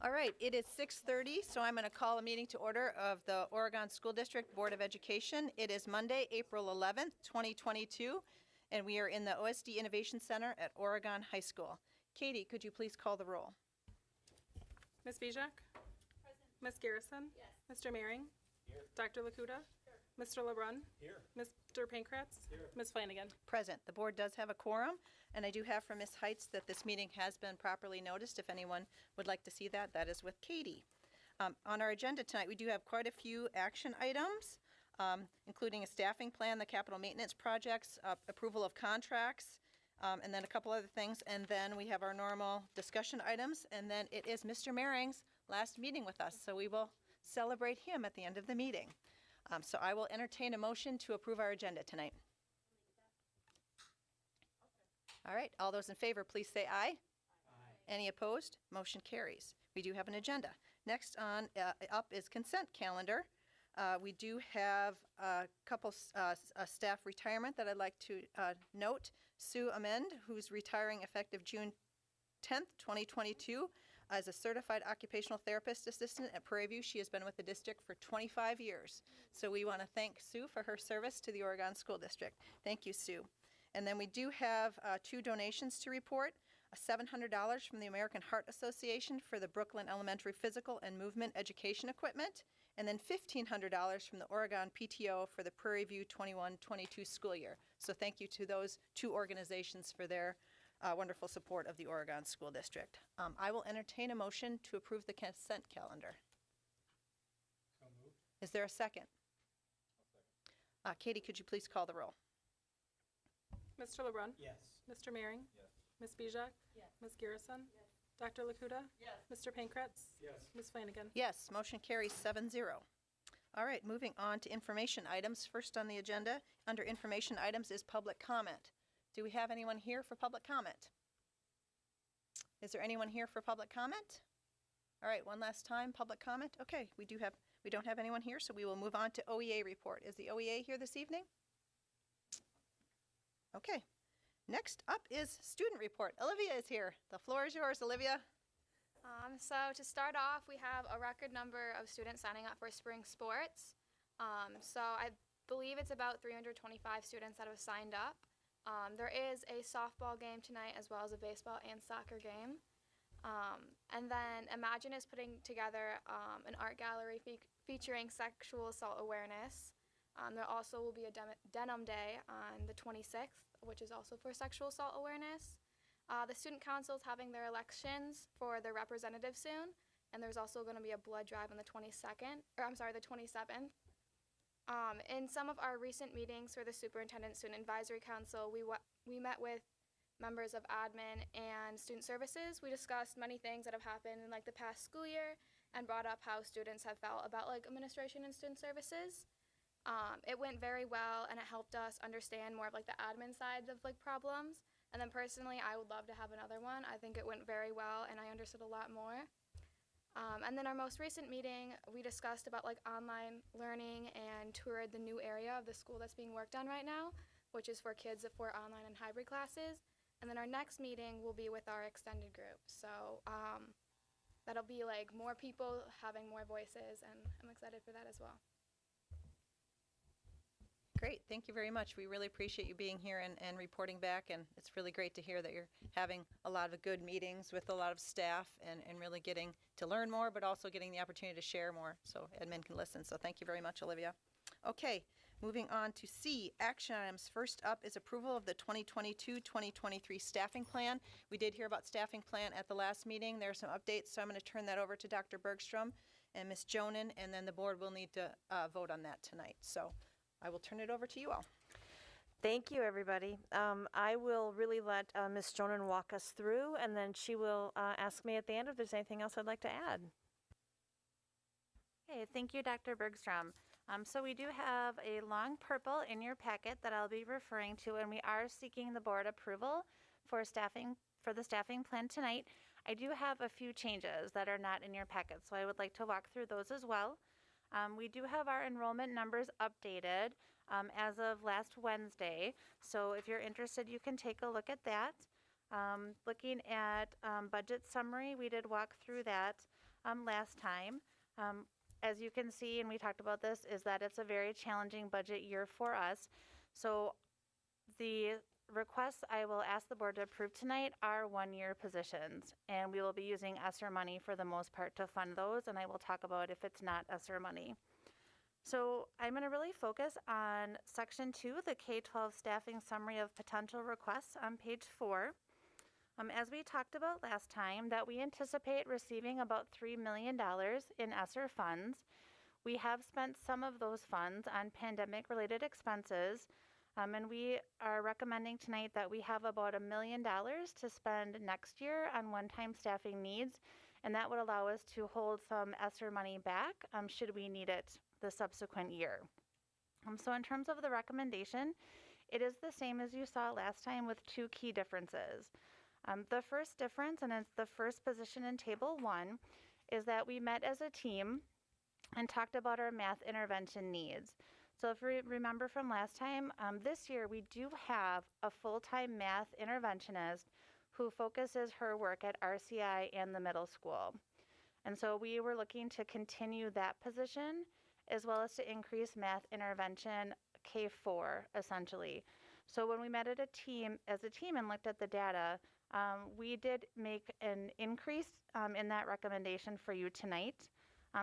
All right, it is 6:30, so I'm going to call a meeting to order of the Oregon School District Board of Education. It is Monday, April 11th, 2022, and we are in the OSD Innovation Center at Oregon High School. Katie, could you please call the roll? Ms. Bijak? Present. Ms. Garrison? Yes. Mr. Mehring? Here. Dr. Lakuta? Here. Mr. LeBrun? Here. Mr. Pankratz? Here. Ms. Flanagan? Present. The board does have a quorum, and I do have from Ms. Heitz that this meeting has been properly noticed. If anyone would like to see that, that is with Katie. On our agenda tonight, we do have quite a few action items, including a staffing plan, the capital maintenance projects, approval of contracts, and then a couple other things. And then we have our normal discussion items, and then it is Mr. Mehring's last meeting with us, so we will celebrate him at the end of the meeting. So I will entertain a motion to approve our agenda tonight. All right, all those in favor, please say aye. Aye. Any opposed? Motion carries. We do have an agenda. Next on up is consent calendar. We do have a couple staff retirement that I'd like to note. Sue Amend, who's retiring effective June 10th, 2022, as a certified occupational therapist assistant at Prairie View. She has been with the district for 25 years. So we want to thank Sue for her service to the Oregon School District. Thank you, Sue. And then we do have two donations to report. $700 from the American Heart Association for the Brooklyn Elementary Physical and Movement Education Equipment, and then $1,500 from the Oregon PTO for the Prairie View 21-22 school year. So thank you to those two organizations for their wonderful support of the Oregon School District. I will entertain a motion to approve the consent calendar. So moved. Is there a second? I'll second. Katie, could you please call the roll? Mr. LeBrun? Yes. Mr. Mehring? Yes. Ms. Bijak? Yes. Ms. Garrison? Yes. Dr. Lakuta? Yes. Mr. Pankratz? Yes. Ms. Flanagan? Yes, motion carries 7-0. All right, moving on to information items. First on the agenda, under information items, is public comment. Do we have anyone here for public comment? Is there anyone here for public comment? All right, one last time, public comment. Okay, we don't have anyone here, so we will move on to OEA report. Is the OEA here this evening? Okay. Next up is student report. Olivia is here. The floor is yours, Olivia. So to start off, we have a record number of students signing up for spring sports. So I believe it's about 325 students that have signed up. There is a softball game tonight as well as a baseball and soccer game. And then Imagine is putting together an art gallery featuring sexual assault awareness. There also will be a denim day on the 26th, which is also for sexual assault awareness. The student council is having their elections for their representatives soon, and there's also going to be a blood drive on the 27th. In some of our recent meetings for the Superintendent Student Advisory Council, we met with members of admin and student services. We discussed many things that have happened in the past school year and brought up how students have felt about administration and student services. It went very well, and it helped us understand more of the admin side of problems. And then personally, I would love to have another one. I think it went very well, and I understood a lot more. And then our most recent meeting, we discussed about online learning and toured the new area of the school that's being worked on right now, which is for kids for online and hybrid classes. And then our next meeting will be with our extended group. So that'll be more people having more voices, and I'm excited for that as well. Great, thank you very much. We really appreciate you being here and reporting back, and it's really great to hear that you're having a lot of good meetings with a lot of staff and really getting to learn more, but also getting the opportunity to share more so admin can listen. So thank you very much, Olivia. Okay, moving on to C, action items. First up is approval of the 2022-2023 staffing plan. We did hear about staffing plan at the last meeting. There are some updates, so I'm going to turn that over to Dr. Bergstrom and Ms. Jonan, and then the board will need to vote on that tonight. So I will turn it over to you all. Thank you, everybody. I will really let Ms. Jonan walk us through, and then she will ask me at the end if there's anything else I'd like to add. Okay, thank you, Dr. Bergstrom. So we do have a long purple in your packet that I'll be referring to, and we are seeking the board approval for the staffing plan tonight. I do have a few changes that are not in your packet, so I would like to walk through those as well. We do have our enrollment numbers updated as of last Wednesday, so if you're interested, you can take a look at that. Looking at budget summary, we did walk through that. last time. As you can see, and we talked about this, is that it's a very challenging budget year for us. So the requests I will ask the board to approve tonight are one-year positions, and we will be using ESSER money for the most part to fund those, and I will talk about if it's not ESSER money. So I'm going to really focus on section 2, the K12 staffing summary of potential requests on page 4. As we talked about last time, that we anticipate receiving about $3 million in ESSER funds. We have spent some of those funds on pandemic-related expenses, and we are recommending tonight that we have about $1 million to spend next year on one-time staffing needs, and that would allow us to hold some ESSER money back should we need it the subsequent year. So in terms of the recommendation, it is the same as you saw last time with 2 key differences. The first difference, and it's the first position in Table 1, is that we met as a team and talked about our math intervention needs. So if we remember from last time, this year we do have a full-time math interventionist who focuses her work at RCI and the middle school. And so we were looking to continue that position as well as to increase math intervention K4 essentially. So when we met as a team and looked at the data, we did make an increase in that recommendation for you tonight.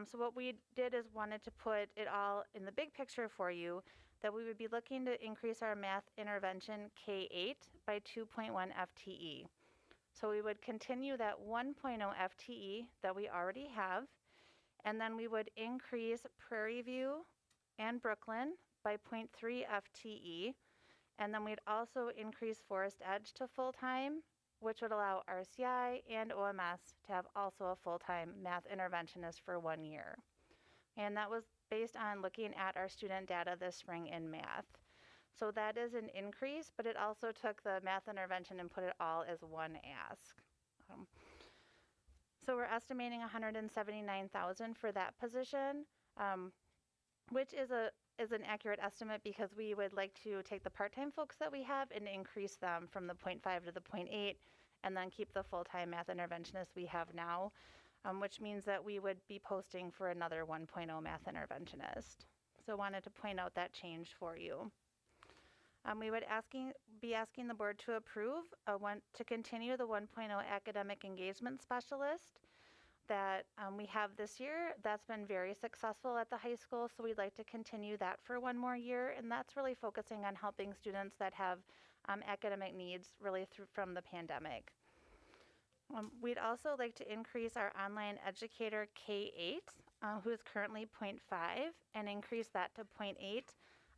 So what we did is wanted to put it all in the big picture for you, that we would be looking to increase our math intervention K8 by 2.1 FTE. So we would continue that 1.0 FTE that we already have, and then we would increase Prairie View and Brooklyn by 0.3 FTE, and then we'd also increase Forest Edge to full-time, which would allow RCI and OMS to have also a full-time math interventionist for 1 year. And that was based on looking at our student data this spring in math. So that is an increase, but it also took the math intervention and put it all as one ask. So we're estimating $179,000 for that position, which is an accurate estimate because we would like to take the part-time folks that we have and increase them from the 0.5 to the 0.8 and then keep the full-time math interventionists we have now, which means that we would be posting for another 1.0 math interventionist. So wanted to point out that change for you. We would be asking the board to approve to continue the 1.0 academic engagement specialist that we have this year. That's been very successful at the high school, so we'd like to continue that for 1 more year, and that's really focusing on helping students that have academic needs really from the pandemic. We'd also like to increase our online educator K8, who is currently 0.5, and increase that to 0.8.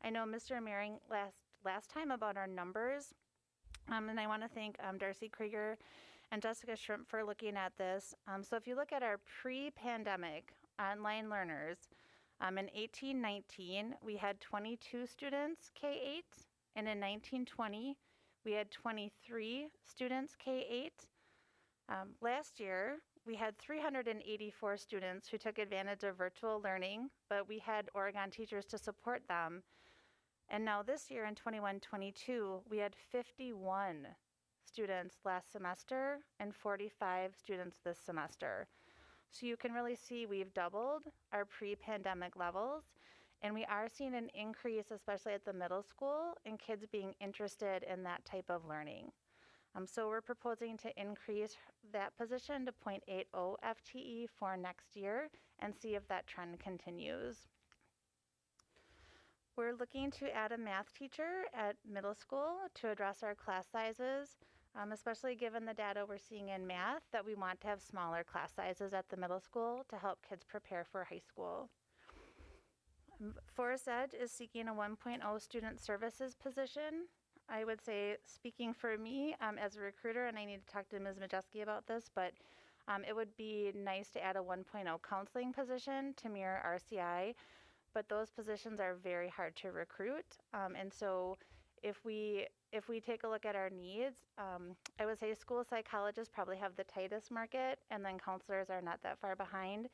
I know Mr. Mehring last time about our numbers, and I want to thank Darcy Krieger and Jessica Shrimp for looking at this. So if you look at our pre-pandemic online learners, in 1819 we had 22 students K8, and in 1920 we had 23 students K8. Last year we had 384 students who took advantage of virtual learning, but we had Oregon teachers to support them. And now this year in 21-22, we had 51 students last semester and 45 students this semester. So you can really see we've doubled our pre-pandemic levels, and we are seeing an increase, especially at the middle school, in kids being interested in that type of learning. So we're proposing to increase that position to 0.80 FTE for next year and see if that trend continues. We're looking to add a math teacher at middle school to address our class sizes, especially given the data we're seeing in math that we want to have smaller class sizes at the middle school to help kids prepare for high school. Forest Edge is seeking a 1.0 student services position. I would say, speaking for me as a recruiter, and I need to talk to Ms. Majeski about this, but it would be nice to add a 1.0 counseling position to mirror RCI. But those positions are very hard to recruit, and so if we take a look at our needs, I would say school psychologists probably have the tightest market, and then counselors are not that far behind.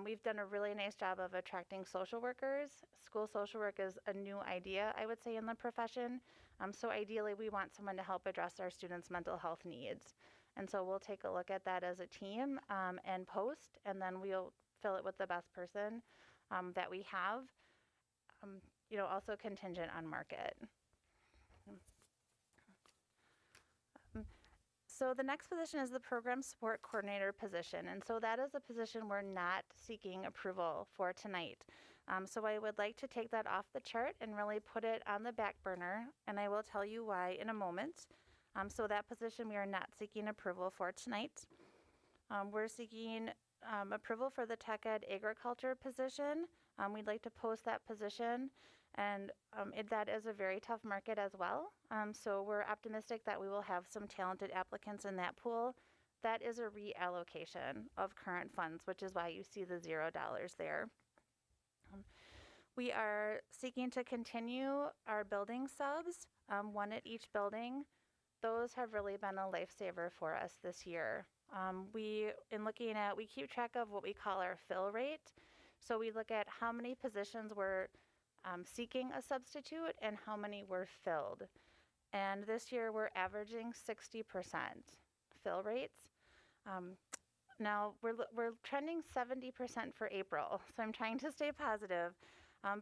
We've done a really nice job of attracting social workers. School social work is a new idea, I would say, in the profession. So ideally, we want someone to help address our students' mental health needs. And so we'll take a look at that as a team and post, and then we'll fill it with the best person that we have, also contingent on market. So the next position is the program support coordinator position. And so that is a position we're not seeking approval for tonight. So I would like to take that off the chart and really put it on the back burner. And I will tell you why in a moment. So that position we are not seeking approval for tonight. We're seeking approval for the tech ed agriculture position. We'd like to post that position. And that is a very tough market as well. So we're optimistic that we will have some talented applicants in that pool. That is a reallocation of current funds, which is why you see the $0 there. We are seeking to continue our building subs, one at each building. Those have really been a lifesaver for us this year. We keep track of what we call our fill rate. So we look at how many positions we're seeking a substitute and how many were filled. And this year we're averaging 60% fill rates. Now we're trending 70% for April, so I'm trying to stay positive.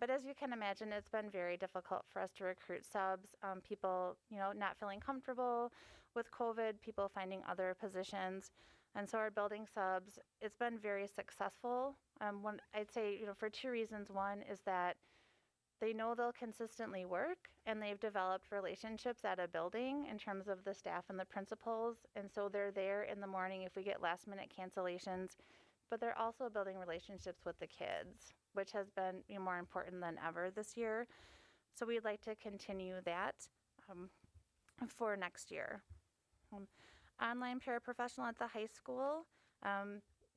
But as you can imagine, it's been very difficult for us to recruit subs. People, not feeling comfortable with COVID, people finding other positions. And so our building subs, it's been very successful. I'd say, for two reasons. One is that they know they'll consistently work, and they've developed relationships at a building in terms of the staff and the principals. And so they're there in the morning if we get last minute cancellations, but they're also building relationships with the kids, which has been more important than ever this year. So we'd like to continue that for next year. Online paraprofessional at the high school.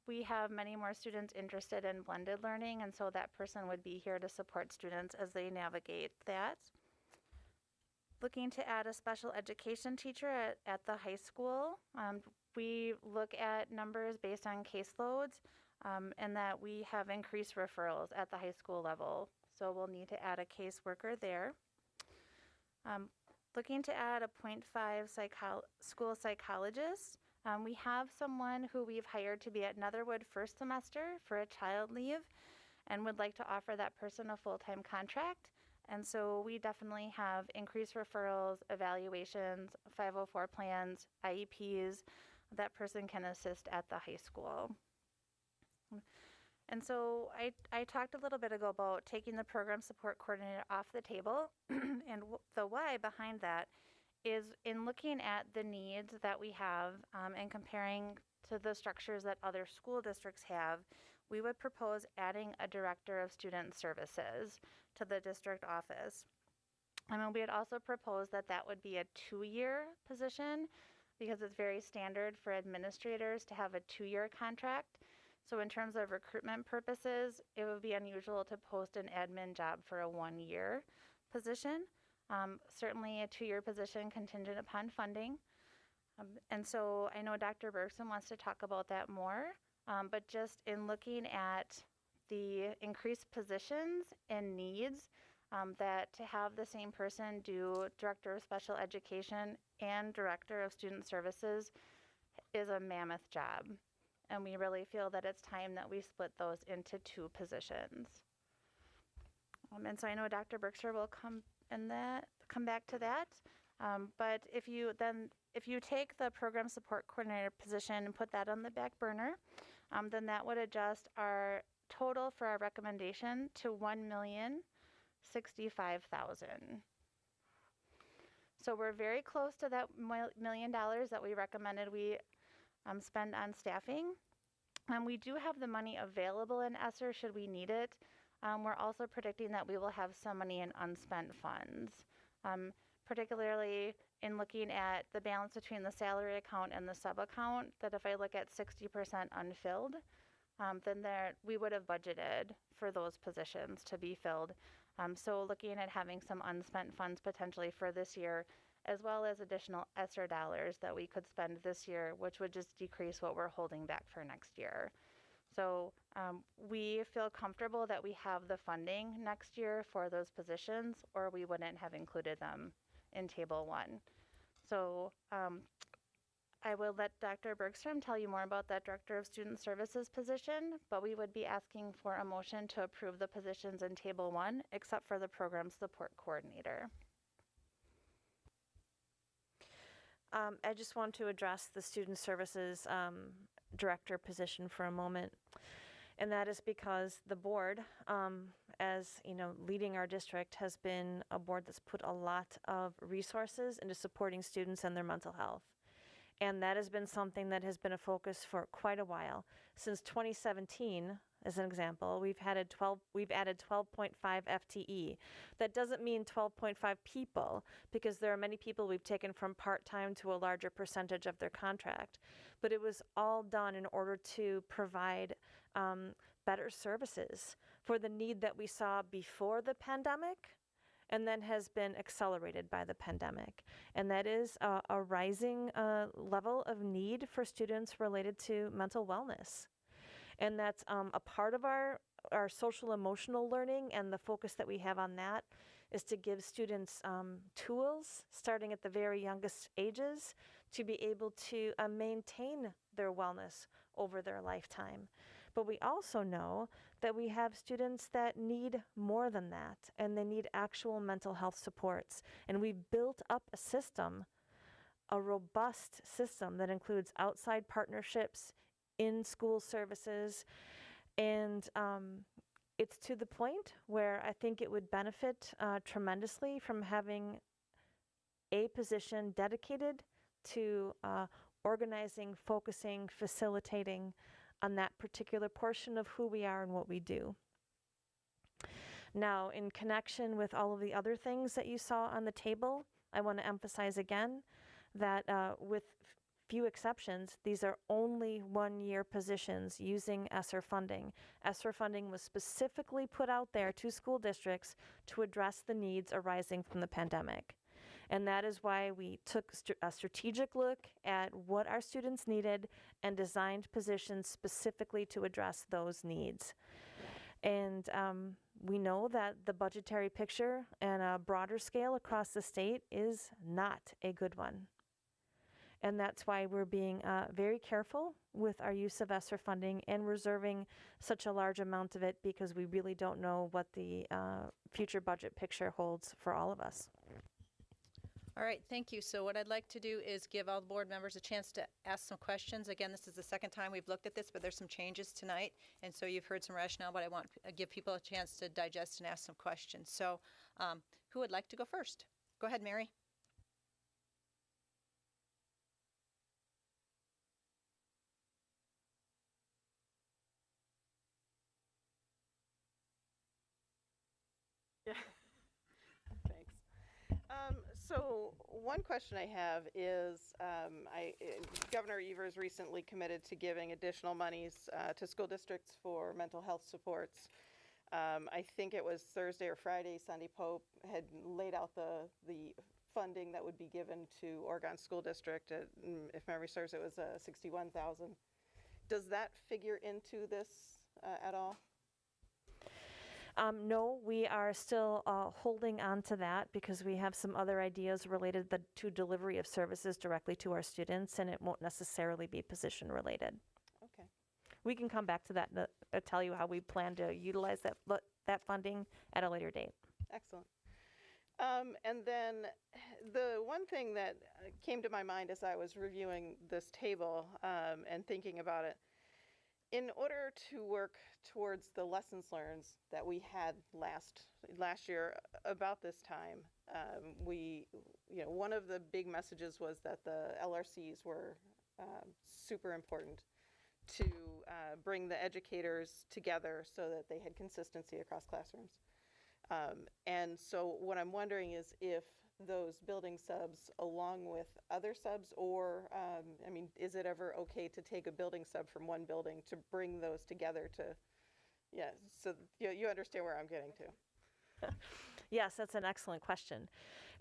We have many more students interested in blended learning, and so that person would be here to support students as they navigate that. Looking to add a special education teacher at the high school. We look at numbers based on caseloads, and that we have increased referrals at the high school level. So we'll need to add a caseworker there. Looking to add a 0.5 school psychologist. We have someone who we've hired to be at Netherwood first semester for a child leave and would like to offer that person a full-time contract. And so we definitely have increased referrals, evaluations, 504 plans, IEPs. That person can assist at the high school. And so I talked a little bit ago about taking the program support coordinator off the table. And the why behind that is in looking at the needs that we have and comparing to the structures that other school districts have, we would propose adding a director of student services to the district office. We had also proposed that would be a 2-year position because it's very standard for administrators to have a 2-year contract. So in terms of recruitment purposes, it would be unusual to post an admin job for a 1-year position. Certainly a 2-year position contingent upon funding. And so I know Dr. Bergstrom wants to talk about that more, but just in looking at the increased positions and needs, that to have the same person do Director of Special Education and Director of Student Services is a mammoth job. And we really feel that it's time that we split those into 2 positions. And so I know Dr. Berkshire will come back to that. But if you take the program support coordinator position and put that on the back burner, then that would adjust our total for our recommendation to $1,065,000. So we're very close to that $1 million that we recommended we spend on staffing. We do have the money available in ESSER should we need it. We're also predicting that we will have some money in unspent funds, particularly in looking at the balance between the salary account and the sub account, that if I look at 60% unfilled, then we would have budgeted for those positions to be filled. So looking at having some unspent funds potentially for this year, as well as additional ESSER dollars that we could spend this year, which would just decrease what we're holding back for next year. So we feel comfortable that we have the funding next year for those positions, or we wouldn't have included them in Table 1. So I will let Dr. Bergstrom tell you more about that Director of Student Services position, but we would be asking for a motion to approve the positions in Table 1, except for the Program Support Coordinator. I just want to address the Student Services Director position for a moment. And that is because the board, as you know, leading our district, has been a board that's put a lot of resources into supporting students and their mental health. And that has been something that has been a focus for quite a while. Since 2017, as an example, we've added 12.5 FTE. That doesn't mean 12.5 people, because there are many people we've taken from part-time to a larger percentage of their contract. But it was all done in order to provide better services for the need that we saw before the pandemic, and then has been accelerated by the pandemic. And that is a rising level of need for students related to mental wellness. And that's a part of our social emotional learning, and the focus that we have on that is to give students tools starting at the very youngest ages to be able to maintain their wellness over their lifetime. But we also know that we have students that need more than that, and they need actual mental health supports. And we've built up a system, a robust system that includes outside partnerships, in-school services, and it's to the point where I think it would benefit tremendously from having a position dedicated to organizing, focusing, facilitating on that particular portion of who we are and what we do. Now, in connection with all of the other things that you saw on the table, I want to emphasize again that with few exceptions, these are only one-year positions using ESSER funding. ESSER funding was specifically put out there to school districts to address the needs arising from the pandemic. And that is why we took a strategic look at what our students needed and designed positions specifically to address those needs. And we know that the budgetary picture and a broader scale across the state is not a good one. And that's why we're being very careful with our use of ESSER funding and reserving such a large amount of it, because we really don't know what the future budget picture holds for all of us. All right, thank you. So what I'd like to do is give all the board members a chance to ask some questions. Again, this is the second time we've looked at this, but there's some changes tonight. And so you've heard some rationale, but I want to give people a chance to digest and ask some questions. So who would like to go first? Go ahead, Mary. Yeah, thanks. So one question I have is, Governor Evers recently committed to giving additional monies to school districts for mental health supports. I think it was Thursday or Friday, Sandy Pope had laid out the funding that would be given to Oregon School District. If memory serves, it was $61,000. Does that figure into this at all? No, we are still holding on to that because we have some other ideas related to delivery of services directly to our students, and it won't necessarily be position related. Okay. We can come back to that and tell you how we plan to utilize that funding at a later date. Excellent. And then the one thing that came to my mind as I was reviewing this table and thinking about it, in order to work towards the lessons learned that we had last year about this time, one of the big messages was that the LRCs were super important to bring the educators together so that they had consistency across classrooms. And so what I'm wondering is if those building subs along with other subs, or is it ever okay to take a building sub from one building to bring those together to, so you understand where I'm getting to. Yes, that's an excellent question.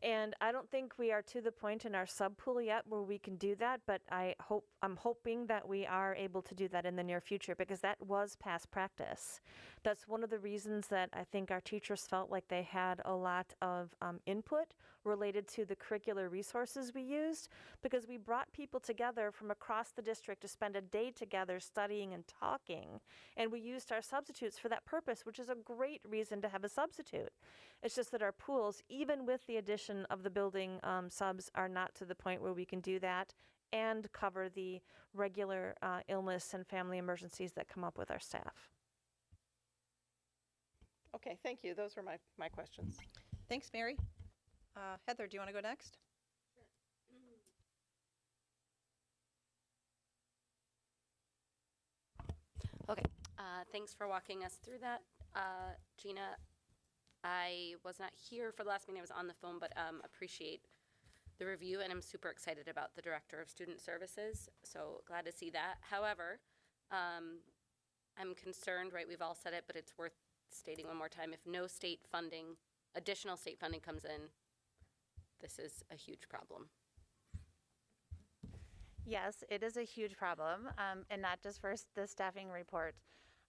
And I don't think we are to the point in our sub pool yet where we can do that, but I'm hoping that we are able to do that in the near future, because that was past practice. That's one of the reasons that I think our teachers felt like they had a lot of input related to the curricular resources we used, because we brought people together from across the district to spend a day together studying and talking. And we used our substitutes for that purpose, which is a great reason to have a substitute. It's just that our pools, even with the addition of the building subs, are not to the point where we can do that and cover the regular illness and family emergencies that come up with our staff. Okay, thank you. Those were my questions. Thanks, Mary. Heather, do you want to go next? Okay, thanks for walking us through that. Gina, I was not here for the last meeting, I was on the phone, but appreciate the review, and I'm super excited about the Director of Student Services, so glad to see that. However, I'm concerned, right, we've all said it, but it's worth stating one more time, if no state funding, additional state funding comes in, this is a huge problem. Yes, it is a huge problem, and not just for the staffing report,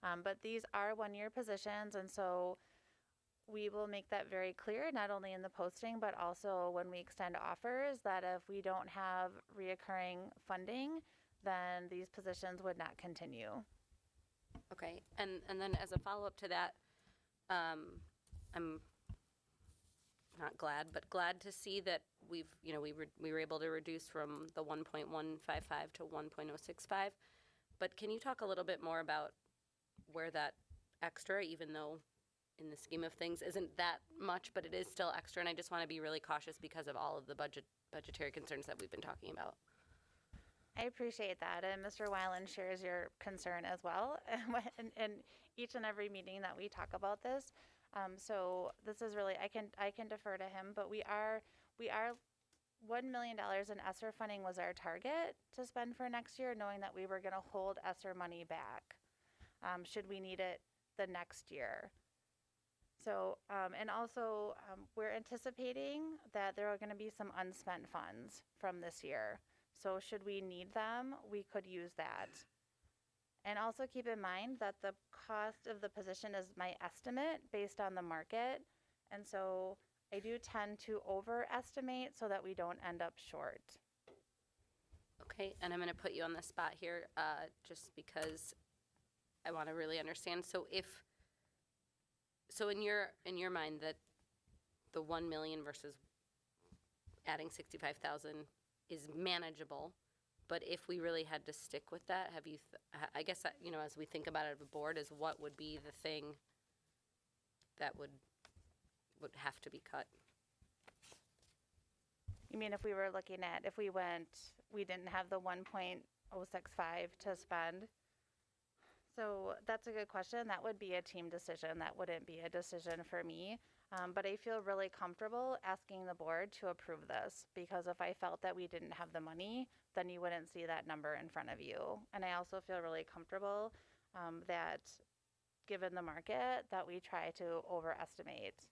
but these are one-year positions, and so we will make that very clear, not only in the posting, but also when we extend offers, that if we don't have reoccurring funding, then these positions would not continue. Okay, and then as a follow-up to that, I'm not glad, but glad to see that we were able to reduce from the 1.155 to 1.065. But can you talk a little bit more about where that extra, even though in the scheme of things isn't that much, but it is still extra, and I just want to be really cautious because of all of the budgetary concerns that we've been talking about. I appreciate that, and Mr. Weiland shares your concern as well, in each and every meeting that we talk about this. So this is really, I can defer to him, but we are $1 million in ESSER funding was our target to spend for next year, knowing that we were going to hold ESSER money back should we need it the next year. So, and also we're anticipating that there are going to be some unspent funds from this year. So should we need them, we could use that. And also keep in mind that the cost of the position is my estimate based on the market. And so I do tend to overestimate so that we don't end up short. Okay, and I'm going to put you on the spot here just because I want to really understand. So in your mind that the 1 million versus adding 65,000 is manageable, but if we really had to stick with that, have you, I guess, as we think about it as a board, is what would be the thing that would have to be cut? You mean if we were looking at, if we didn't have the 1.065 to spend? So that's a good question. That would be a team decision. That wouldn't be a decision for me. But I feel really comfortable asking the board to approve this, because if I felt that we didn't have the money, then you wouldn't see that number in front of you. And I also feel really comfortable that given the market, that we try to overestimate.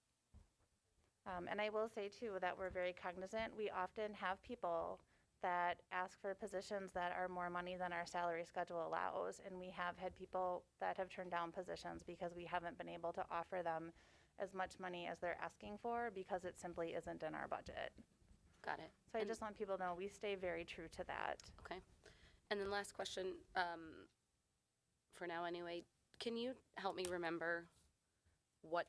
And I will say too that we're very cognizant. We often have people that ask for positions that are more money than our salary schedule allows. And we have had people that have turned down positions because we haven't been able to offer them as much money as they're asking for because it simply isn't in our budget. Got it. So I just want people to know we stay very true to that. Okay. And then last question, for now anyway, can you help me remember what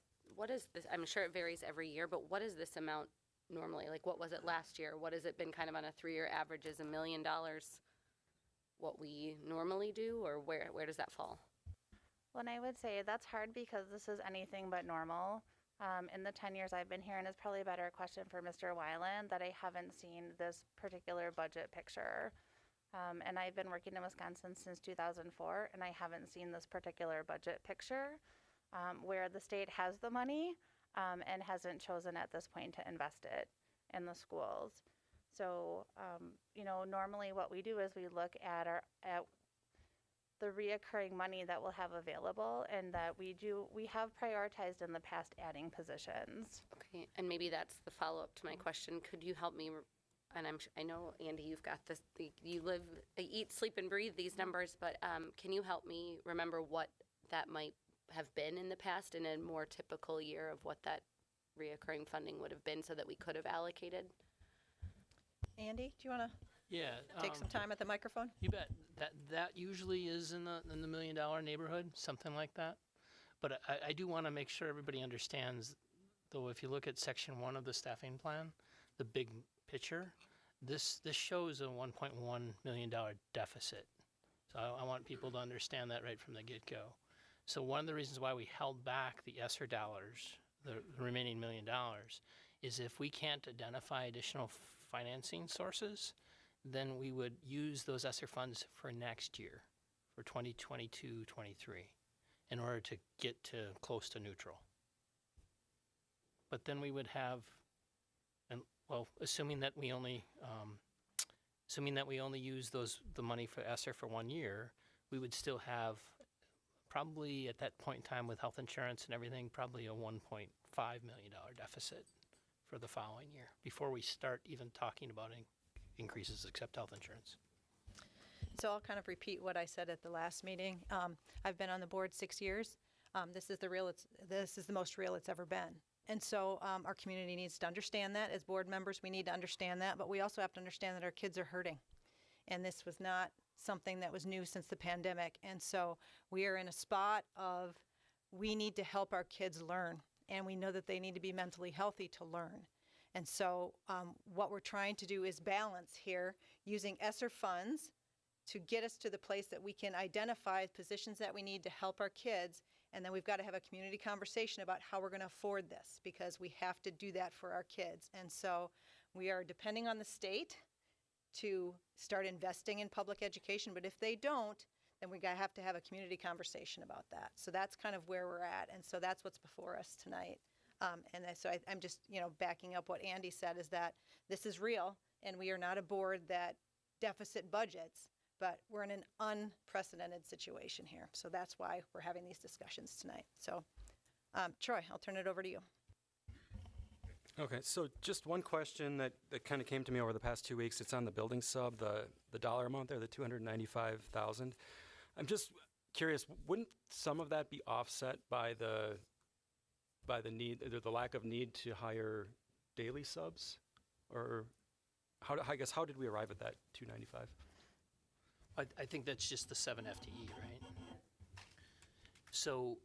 is this? I'm sure it varies every year, but what is this amount normally? Like, what was it last year? What has it been kind of on a 3-year average? Is $1 million what we normally do, or where does that fall? Well, and I would say that's hard because this is anything but normal. In the 10 years I've been here, and it's probably a better question for Mr. Weiland, that I haven't seen this particular budget picture. And I've been working in Wisconsin since 2004, and I haven't seen this particular budget picture where the state has the money and hasn't chosen at this point to invest it in the schools. So, normally what we do is we look at the reoccurring money that we'll have available, and that we have prioritized in the past adding positions. Okay, and maybe that's the follow-up to my question. Could you help me, and I know, Andy, you've got this, you live, eat, sleep, and breathe these numbers, but can you help me remember what that might have been in the past in a more typical year of what that reoccurring funding would have been so that we could have allocated? Andy, do you want to Yeah. take some time at the microphone? You bet. That usually is in the $1 million neighborhood, something like that. But I do want to make sure everybody understands, though, if you look at section 1 of the staffing plan, the big picture, this shows a $1.1 million deficit. So I want people to understand that right from the get-go. So one of the reasons why we held back the ESSER dollars, the remaining $1 million, is if we can't identify additional financing sources, then we would use those ESSER funds for next year, for 2022-23, in order to get to close to neutral. But then we would have, and well, assuming that we only use the money for ESSER for 1 year, we would still have probably at that point in time with health insurance and everything, probably a $1.5 million deficit for the following year before we start even talking about increases except health insurance. So I'll kind of repeat what I said at the last meeting. I've been on the board 6 years. This is the most real it's ever been. And so our community needs to understand that. As board members, we need to understand that, but we also have to understand that our kids are hurting. And this was not something that was new since the pandemic. And so we are in a spot of we need to help our kids learn, and we know that they need to be mentally healthy to learn. And so what we're trying to do is balance here using ESSER funds to get us to the place that we can identify positions that we need to help our kids. And then we've got to have a community conversation about how we're going to afford this, because we have to do that for our kids. And so we are depending on the state to start investing in public education. But if they don't, then we have to have a community conversation about that. So that's kind of where we're at. And so that's what's before us tonight. I'm just, backing up what Andy said, is that this is real, and we are not a board that deficit budgets, but we're in an unprecedented situation here. So that's why we're having these discussions tonight. So, Troy, I'll turn it over to you. Okay, so just one question that kind of came to me over the past 2 weeks. It's on the building sub, the dollar amount there, the $295,000. I'm just curious, wouldn't some of that be offset by the need, or the lack of need to hire daily subs? Or how did we arrive at that 295? I think that's just the 7 FTE, right? So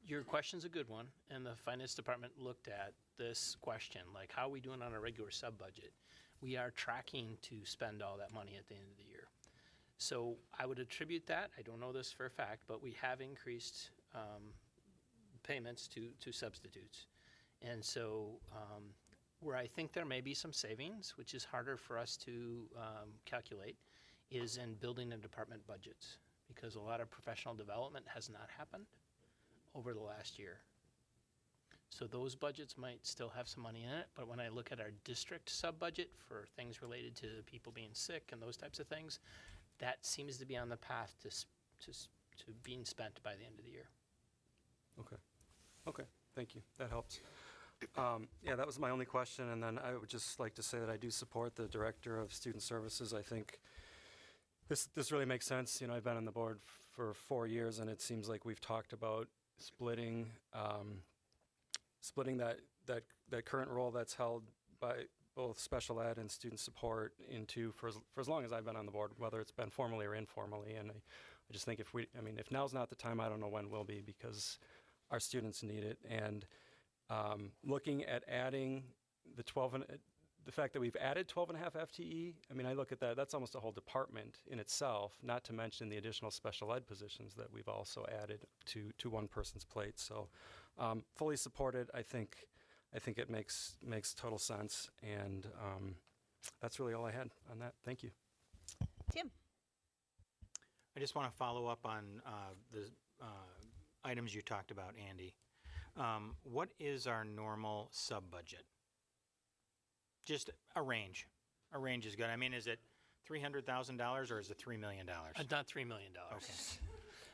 your question's a good one, and the finance department looked at this question, like how are we doing on a regular sub budget? We are tracking to spend all that money at the end of the year. So I would attribute that, I don't know this for a fact, but we have increased payments to substitutes. And so where I think there may be some savings, which is harder for us to calculate, is in building and department budgets, because a lot of professional development has not happened over the last year. So those budgets might still have some money in it, but when I look at our district sub-budget for things related to people being sick and those types of things, that seems to be on the path to being spent by the end of the year. Okay, thank you. That helps. Yeah, that was my only question, and then I would just like to say that I do support the Director of Student Services. I think this really makes sense. I've been on the board for 4 years, and it seems like we've talked about splitting that current role that's held by both special ed and student support into for as long as I've been on the board, whether it's been formally or informally. And I just think if now's not the time, I don't know when will be, because our students need it. And looking at adding the fact that we've added 12.5 FTE, I look at that, that's almost a whole department in itself, not to mention the additional special ed positions that we've also added to one person's plate. So fully supported. I think it makes total sense, and that's really all I had on that. Thank you. Tim. I just want to follow up on the items you talked about, Andy. What is our normal sub-budget? Just a range. A range is good. Is it $300,000 or is it $3 million? Not $3 million. Okay.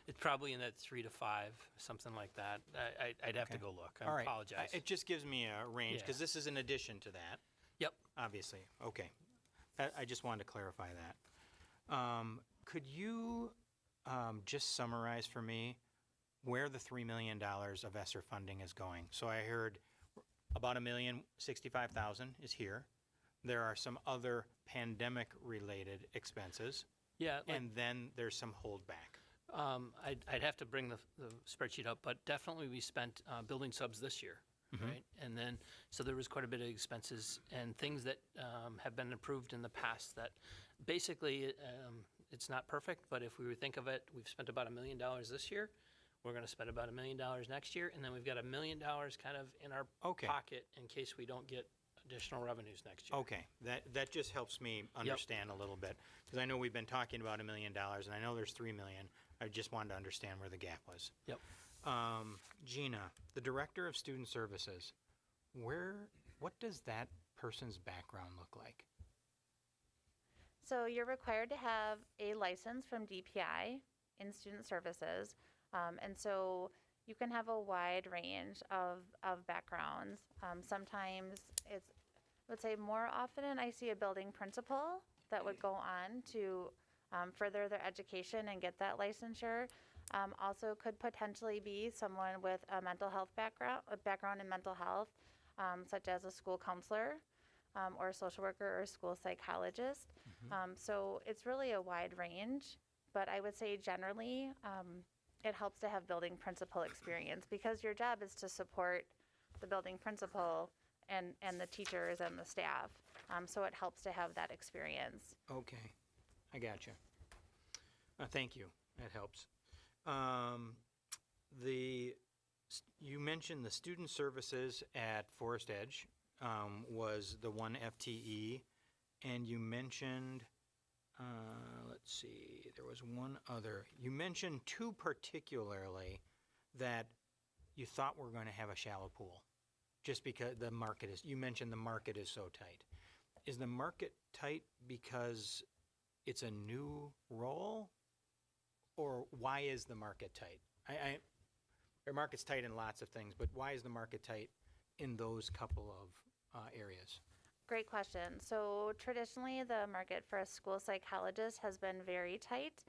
It's probably in that 3 to 5, something like that. I'd have to go look. All I right. apologize. It just gives me a range Yeah. because this is in addition to that, Yep. obviously. Okay. I just wanted to clarify that. Could you just summarize for me where the $3 million of ESSER funding is going? So I heard about $1,065,000 is here. There are some other pandemic-related expenses, Yeah. and then there's some holdback. I'd have to bring the spreadsheet up, but definitely we spent building subs this year, right? And then, so there was quite a bit of expenses and things that have been approved in the past that basically it's not perfect, but if we would think of it, we've spent about $1 million this year. We're going to spend about $1 million next year, and then we've got $1 million kind of in our pocket in case we don't get additional revenues next year. Okay, that just helps me understand a little bit, because I know we've been talking about $1 million, and I know there's $3 million. I just wanted to understand where the gap was. Yep. Gina, the Director of Student Services, what does that person's background look like? So you're required to have a license from DPI in student services. And so you can have a wide range of backgrounds. Sometimes it's, I would say more often I see a building principal that would go on to further their education and get that licensure. Also could potentially be someone with a mental health background in mental health, such as a school counselor or a social worker or a school psychologist. So it's really a wide range, but I would say generally it helps to have building principal experience because your job is to support the building principal and the teachers and the staff. So it helps to have that experience. Okay, I gotcha. Thank you, that helps. You mentioned the student services at Forest Edge was the one FTE, and you mentioned, let's see, there was one other. You mentioned two particularly that you thought were going to have a shallow pool, just because the market is, you mentioned the market is so tight. Is the market tight because it's a new role, or why is the market tight? The market's tight in lots of things, but why is the market tight in those couple of areas? Great question. So traditionally, the market for a school psychologist has been very tight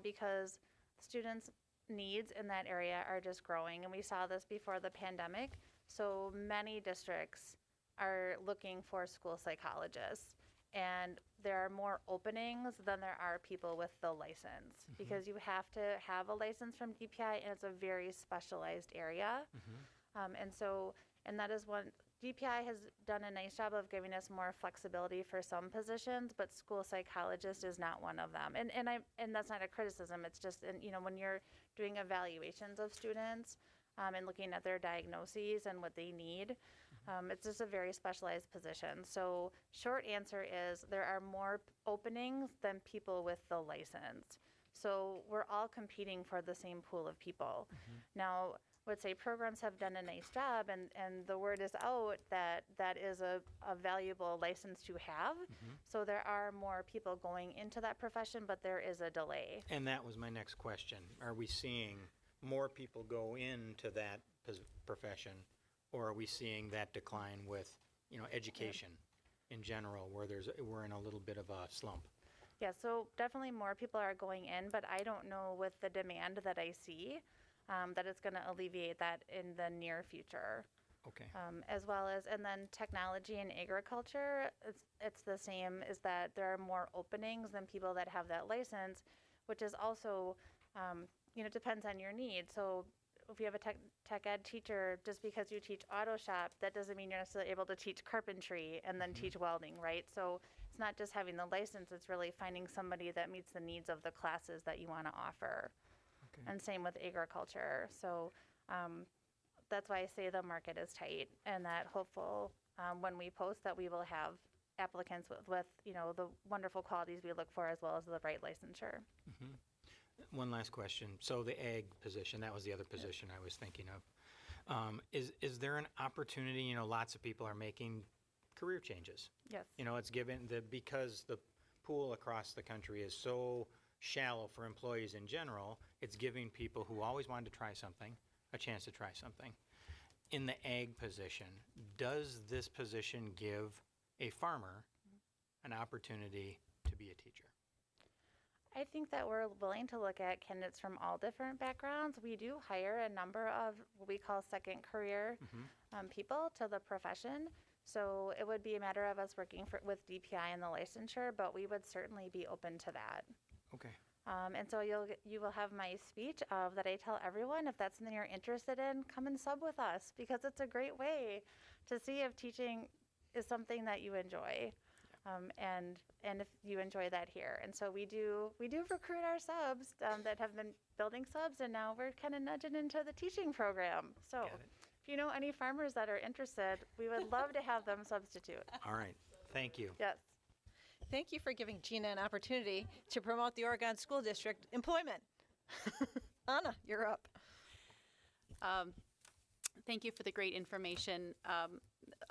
because students' needs in that area are just growing. And we saw this before the pandemic. So many districts are looking for school psychologists. And there are more openings than there are people with the license because you have to have a license from DPI and it's a very specialized area. And that is one, DPI has done a nice job of giving us more flexibility for some positions, but school psychologist is not one of them. And that's not a criticism. It's just, when you're doing evaluations of students and looking at their diagnoses and what they need, it's just a very specialized position. So short answer is there are more openings than people with the license. So we're all competing for the same pool of people. Now, I would say programs have done a nice job, and the word is out that that is a valuable license to have. So there are more people going into that profession, but there is a delay. And that was my next question. Are we seeing more people go into that profession, or are we seeing that decline with, education in general, where we're in a little bit of a slump? Yeah, so definitely more people are going in, but I don't know with the demand that I see that it's going to alleviate that in the near future. Okay. As well as, and then technology and agriculture, it's the same, is that there are more openings than people that have that license, which is also, depends on your need. So if you have a tech ed teacher, just because you teach auto shop, that doesn't mean you're necessarily able to teach carpentry and then teach welding, right? So it's not just having the license, it's really finding somebody that meets the needs of the classes that you want to offer. Okay. And same with agriculture. So that's why I say the market is tight, and that hopeful when we post that we will have applicants with the wonderful qualities we look for as well as the right licensure. One last question. So the ag position, that was the other position I was thinking of. Is there an opportunity, lots of people are making career changes. Yes. It's given because the pool across the country is so shallow for employees in general, it's giving people who always wanted to try something a chance to try something. In the ag position, does this position give a farmer an opportunity to be a teacher? I think that we're willing to look at candidates from all different backgrounds. We do hire a number of what we call second career people to the profession. So it would be a matter of us working with DPI and the licensure, but we would certainly be open to that. Okay. And so you will have my speech of that I tell everyone, if that's something you're interested in, come and sub with us, because it's a great way to see if teaching is something that you enjoy. And if you enjoy that here. And so we do recruit our subs that have been building subs, and now we're kind of nudging into the teaching program. So if you know any farmers that are interested, we would love to have them substitute. All right. Thank you. Yes. Thank you for giving Gina an opportunity to promote the Oregon School District employment. Anna, you're up. Thank you for the great information.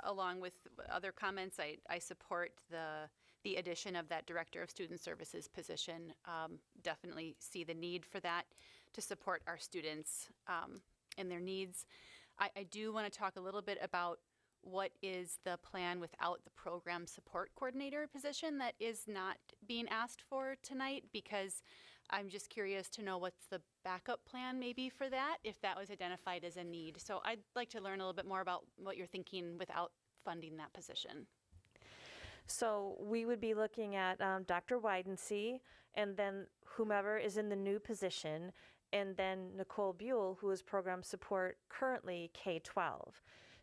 Along with other comments, I support the addition of that Director of Student Services position. Definitely see the need for that to support our students and their needs. I do want to talk a little bit about what is the plan without the program support coordinator position that is not being asked for tonight, because I'm just curious to know what's the backup plan maybe for that, if that was identified as a need. So I'd like to learn a little bit more about what you're thinking without funding that position. So we would be looking at Dr. Widensee, and then whomever is in the new position, and then Nicole Buell, who is program support currently K12.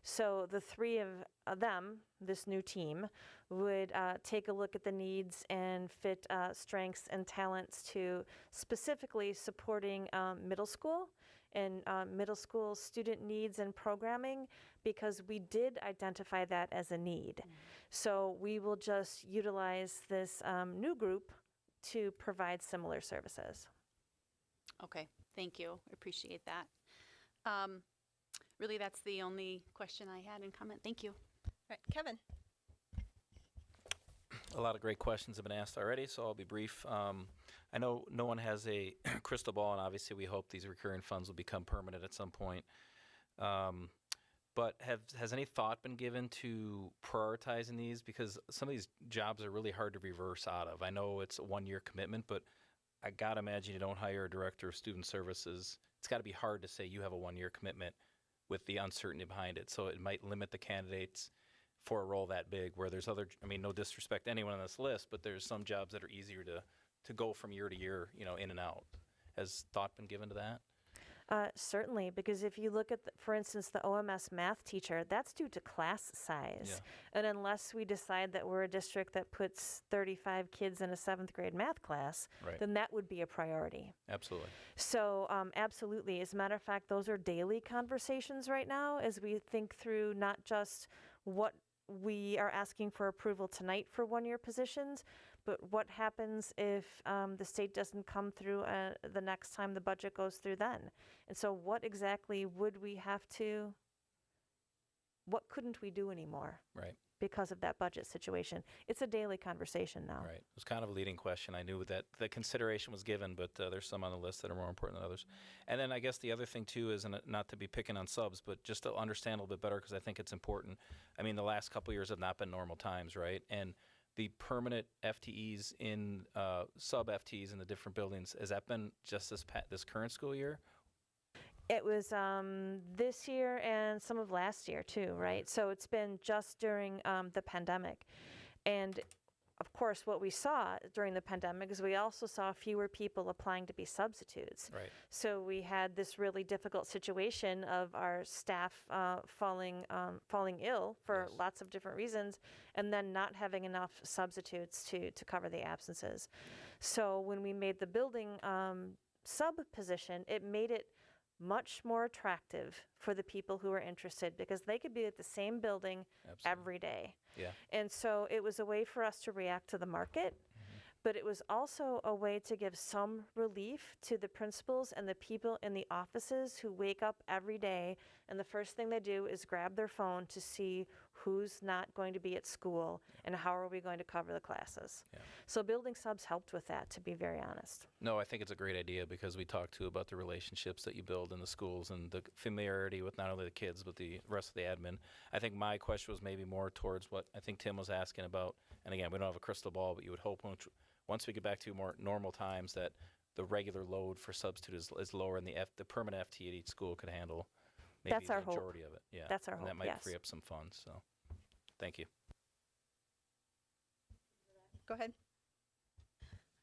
So the three of them, this new team, would take a look at the needs and fit strengths and talents to specifically supporting middle school and middle school student needs and programming, because we did identify that as a need. So we will just utilize this new group to provide similar services. Okay, thank you. Appreciate that. Really, that's the only question I had in comment. Thank you. All right, Kevin. A lot of great questions have been asked already, so I'll be brief. I know no one has a crystal ball, and obviously we hope these recurring funds will become permanent at some point. But has any thought been given to prioritizing these? Because some of these jobs are really hard to reverse out of. I know it's a one-year commitment, but I gotta imagine you don't hire a director of student services. It's gotta be hard to say you have a one-year commitment with the uncertainty behind it. So it might limit the candidates for a role that big, where there's other, I mean, no disrespect to anyone on this list, but there's some jobs that are easier to go from year to year, you know, in and out. Has thought been given to that? Certainly, because if you look at, for instance, the OMS math teacher, that's due to class size. Yeah. And unless we decide that we're a district that puts 35 kids in a 7th grade math class, right, then that would be a priority. Absolutely. So absolutely. As a matter of fact, those are daily conversations right now as we think through not just what we are asking for approval tonight for one-year positions, but what happens if the state doesn't come through the next time the budget goes through then? And so what exactly would we have to, what couldn't we do anymore? Right. Because of that budget situation. It's a daily conversation now. Right. It was kind of a leading question. I knew that the consideration was given, but there's some on the list that are more important than others. And then I guess the other thing too is, and not to be picking on subs, but just to understand a little bit better, because I think it's important. I mean, the last couple of years have not been normal times, right? And the permanent FTEs in sub FTEs in the different buildings, has that been just this current school year? It was this year and some of last year too, right? So it's been just during the pandemic. And of course, what we saw during the pandemic is we also saw fewer people applying to be substitutes. Right. So we had this really difficult situation of our staff falling ill for Yes. lots of different reasons, and then not having enough substitutes to cover the absences. So when we made the building sub position, it made it much more attractive for the people who are interested, because they could be at the same building Absolutely. every day. Yeah. And so it was a way for us to react to the market, but it was also a way to give some relief to the principals and the people in the offices who wake up every day and the first thing they do is grab their phone to see who's not going to be at school, and how are we going to cover the classes. Yeah. So building subs helped with that, to be very honest. No, I think it's a great idea because we talked too about the relationships that you build in the schools and the familiarity with not only the kids but the rest of the admin. I think my question was maybe more towards what I think Tim was asking about. And again, we don't have a crystal ball, but you would hope once we get back to more normal times that the regular load for substitutes is lower and the permanent FT at each school could handle maybe That's our the hope. majority of it. Yeah. That's our and hope, that might yes. free up some funds. So thank you. Go ahead.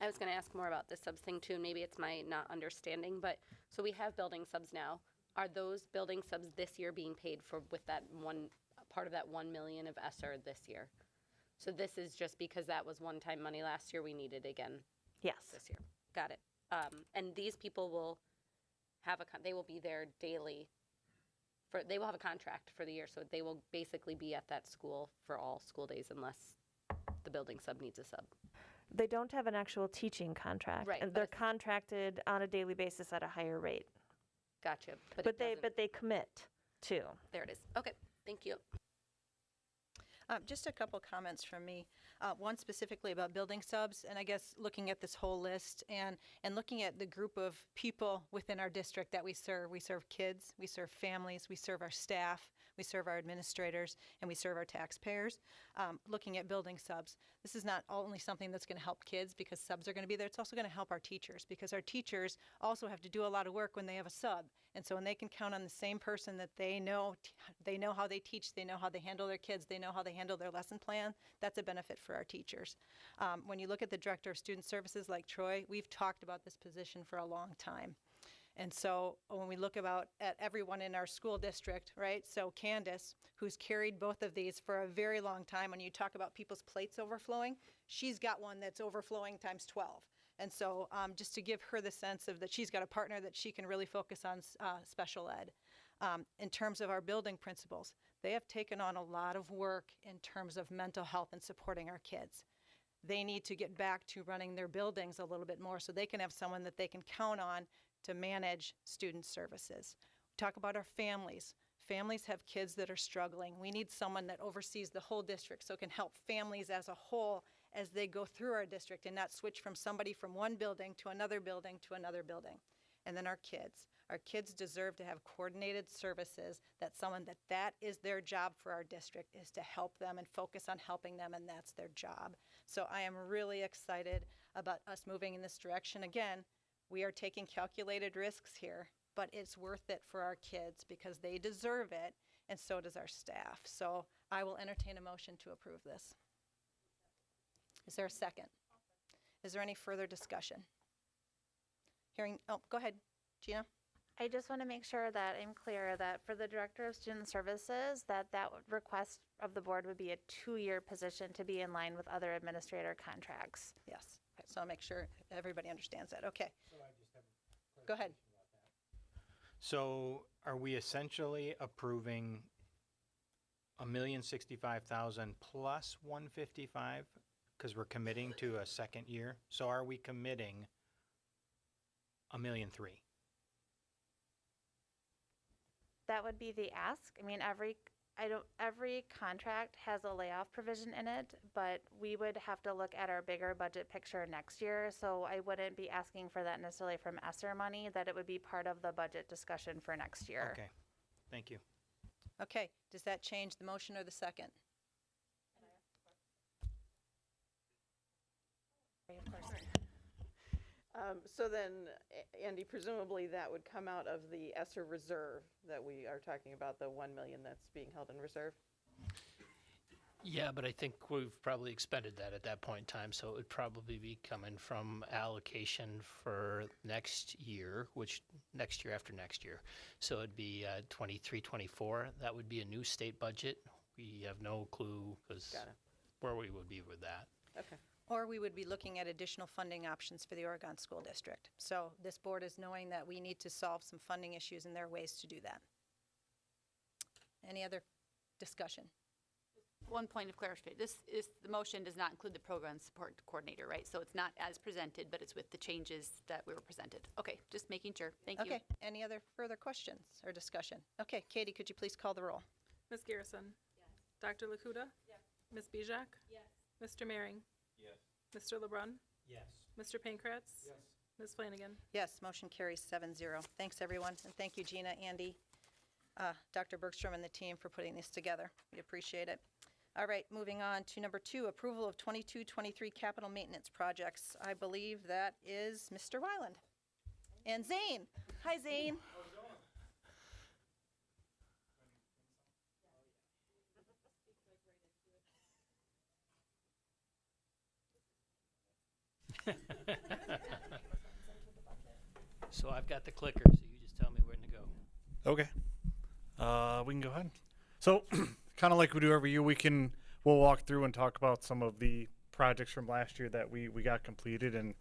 I was going to ask more about the subs thing too. Maybe it's my not understanding, but so we have building subs now. Are those building subs this year being paid for with that one part of that 1 million of ESSER this year? So this is just because that was one-time money last year. We need it again Yes. this year. Got it. And these people will have they will be there daily. They will have a contract for the year, so they will basically be at that school for all school days unless the building sub needs a sub. They don't have an actual teaching contract. Right, And but they're it's- contracted on a daily basis at a higher rate. Gotcha. But they commit too. There it is. Okay, thank you. Just a couple comments from me. One specifically about building subs, and I guess looking at this whole list and looking at the group of people within our district that we serve. We serve kids, we serve families, we serve our staff, we serve our administrators, and we serve our taxpayers. Looking at building subs, this is not only something that's going to help kids because subs are going to be there, it's also going to help our teachers because our teachers also have to do a lot of work when they have a sub. And so when they can count on the same person that they know how they teach, they know how they handle their kids, they know how they handle their lesson plan, that's a benefit for our teachers. When you look at the Director of Student Services like Troy, we've talked about this position for a long time. And so when we look at everyone in our school district, right? So Candace, who's carried both of these for a very long time, when you talk about people's plates overflowing, she's got one that's overflowing times 12. And so just to give her the sense of that she's got a partner that she can really focus on special ed. In terms of our building principals, they have taken on a lot of work in terms of mental health and supporting our kids. They need to get back to running their buildings a little bit more so they can have someone that they can count on to manage student services. We talk about our families. Families have kids that are struggling. We need someone that oversees the whole district so can help families as a whole as they go through our district and not switch from somebody from one building to another building to another building. And then our kids. Our kids deserve to have coordinated services, that is their job for our district, is to help them and focus on helping them, and that's their job. So I am really excited about us moving in this direction. Again, we are taking calculated risks here, but it's worth it for our kids because they deserve it, and so does our staff. So I will entertain a motion to approve this. Is there a second? Is there any further discussion? Go ahead, Gina. I just want to make sure that I'm clear that for the Director of Student Services, that request of the board would be a 2-year position to be in line with other administrator contracts. Yes. Okay, so I'll make sure everybody understands that. Okay. Go ahead. So are we essentially approving $1,065,000 plus 155 because we're committing to a second year? So are we committing $1,003,000? That would be the ask. I mean, every contract has a layoff provision in it, but we would have to look at our bigger budget picture next year. So I wouldn't be asking for that necessarily from ESSER money, that it would be part of the budget discussion for next year. Okay, thank you. Okay. Does that change the motion or the second? So then, Andy, presumably that would come out of the ESSER reserve that we are talking about, the 1 million that's being held in reserve? Yeah, but I think we've probably expended that at that point in time, so it would probably be coming from allocation for next year, which next year after next year. So it'd be 23, 24. That would be a new state budget. We have no clue where we would be with that. Okay. Or we would be looking at additional funding options for the Oregon School District. So this board is knowing that we need to solve some funding issues, and there are ways to do that. Any other discussion? One point of clarification, the motion does not include the program support coordinator, right? So it's not as presented, but it's with the changes that we were presented. Okay, just making sure. Thank you. Okay, any other further questions or discussion? Okay, Katie, could you please call the roll? Ms. Garrison? Dr. Lakuda? Yes. Ms. Bijak? Yes. Mr. Maring? Yes. Mr. LeBrun? Yes. Mr. Pankratz? Yes. Ms. Flanagan? Yes, motion carries 7-0. Thanks, everyone, and thank you, Gina, Andy, Dr. Bergstrom, and the team for putting this together. We appreciate it. All right, moving on to number 2, approval of 22-23 capital maintenance projects. I believe that is Mr. Wyland. And Zane. Hi, Zane. So I've got the clicker, so you just tell me when to go. Okay. We can go ahead. So, kind of like we do every year, we'll walk through and talk about some of the projects from last year that we got completed, and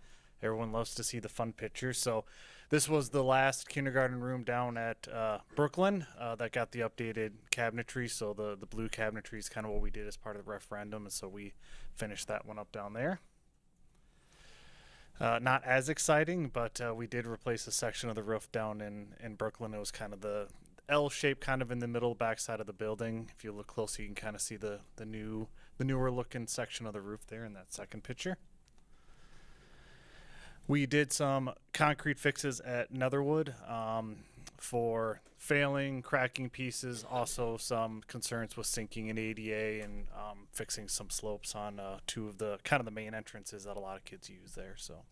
everyone loves to see the fun pictures. So, this was the last kindergarten room down at Brooklyn that got the updated cabinetry. So, the blue cabinetry is kind of what we did as part of the referendum, and so we finished that one up down there. Not as exciting, but we did replace a section of the roof down in Brooklyn. It was kind of the L shape, kind of in the middle backside of the building. If you look closely, you can kind of see the newer looking section of the roof there in that second picture. We did some concrete fixes at Netherwood for failing, cracking pieces, also some concerns with sinking in ADA, and fixing some slopes on 2 of the kind of the main entrances that a lot of kids use there. So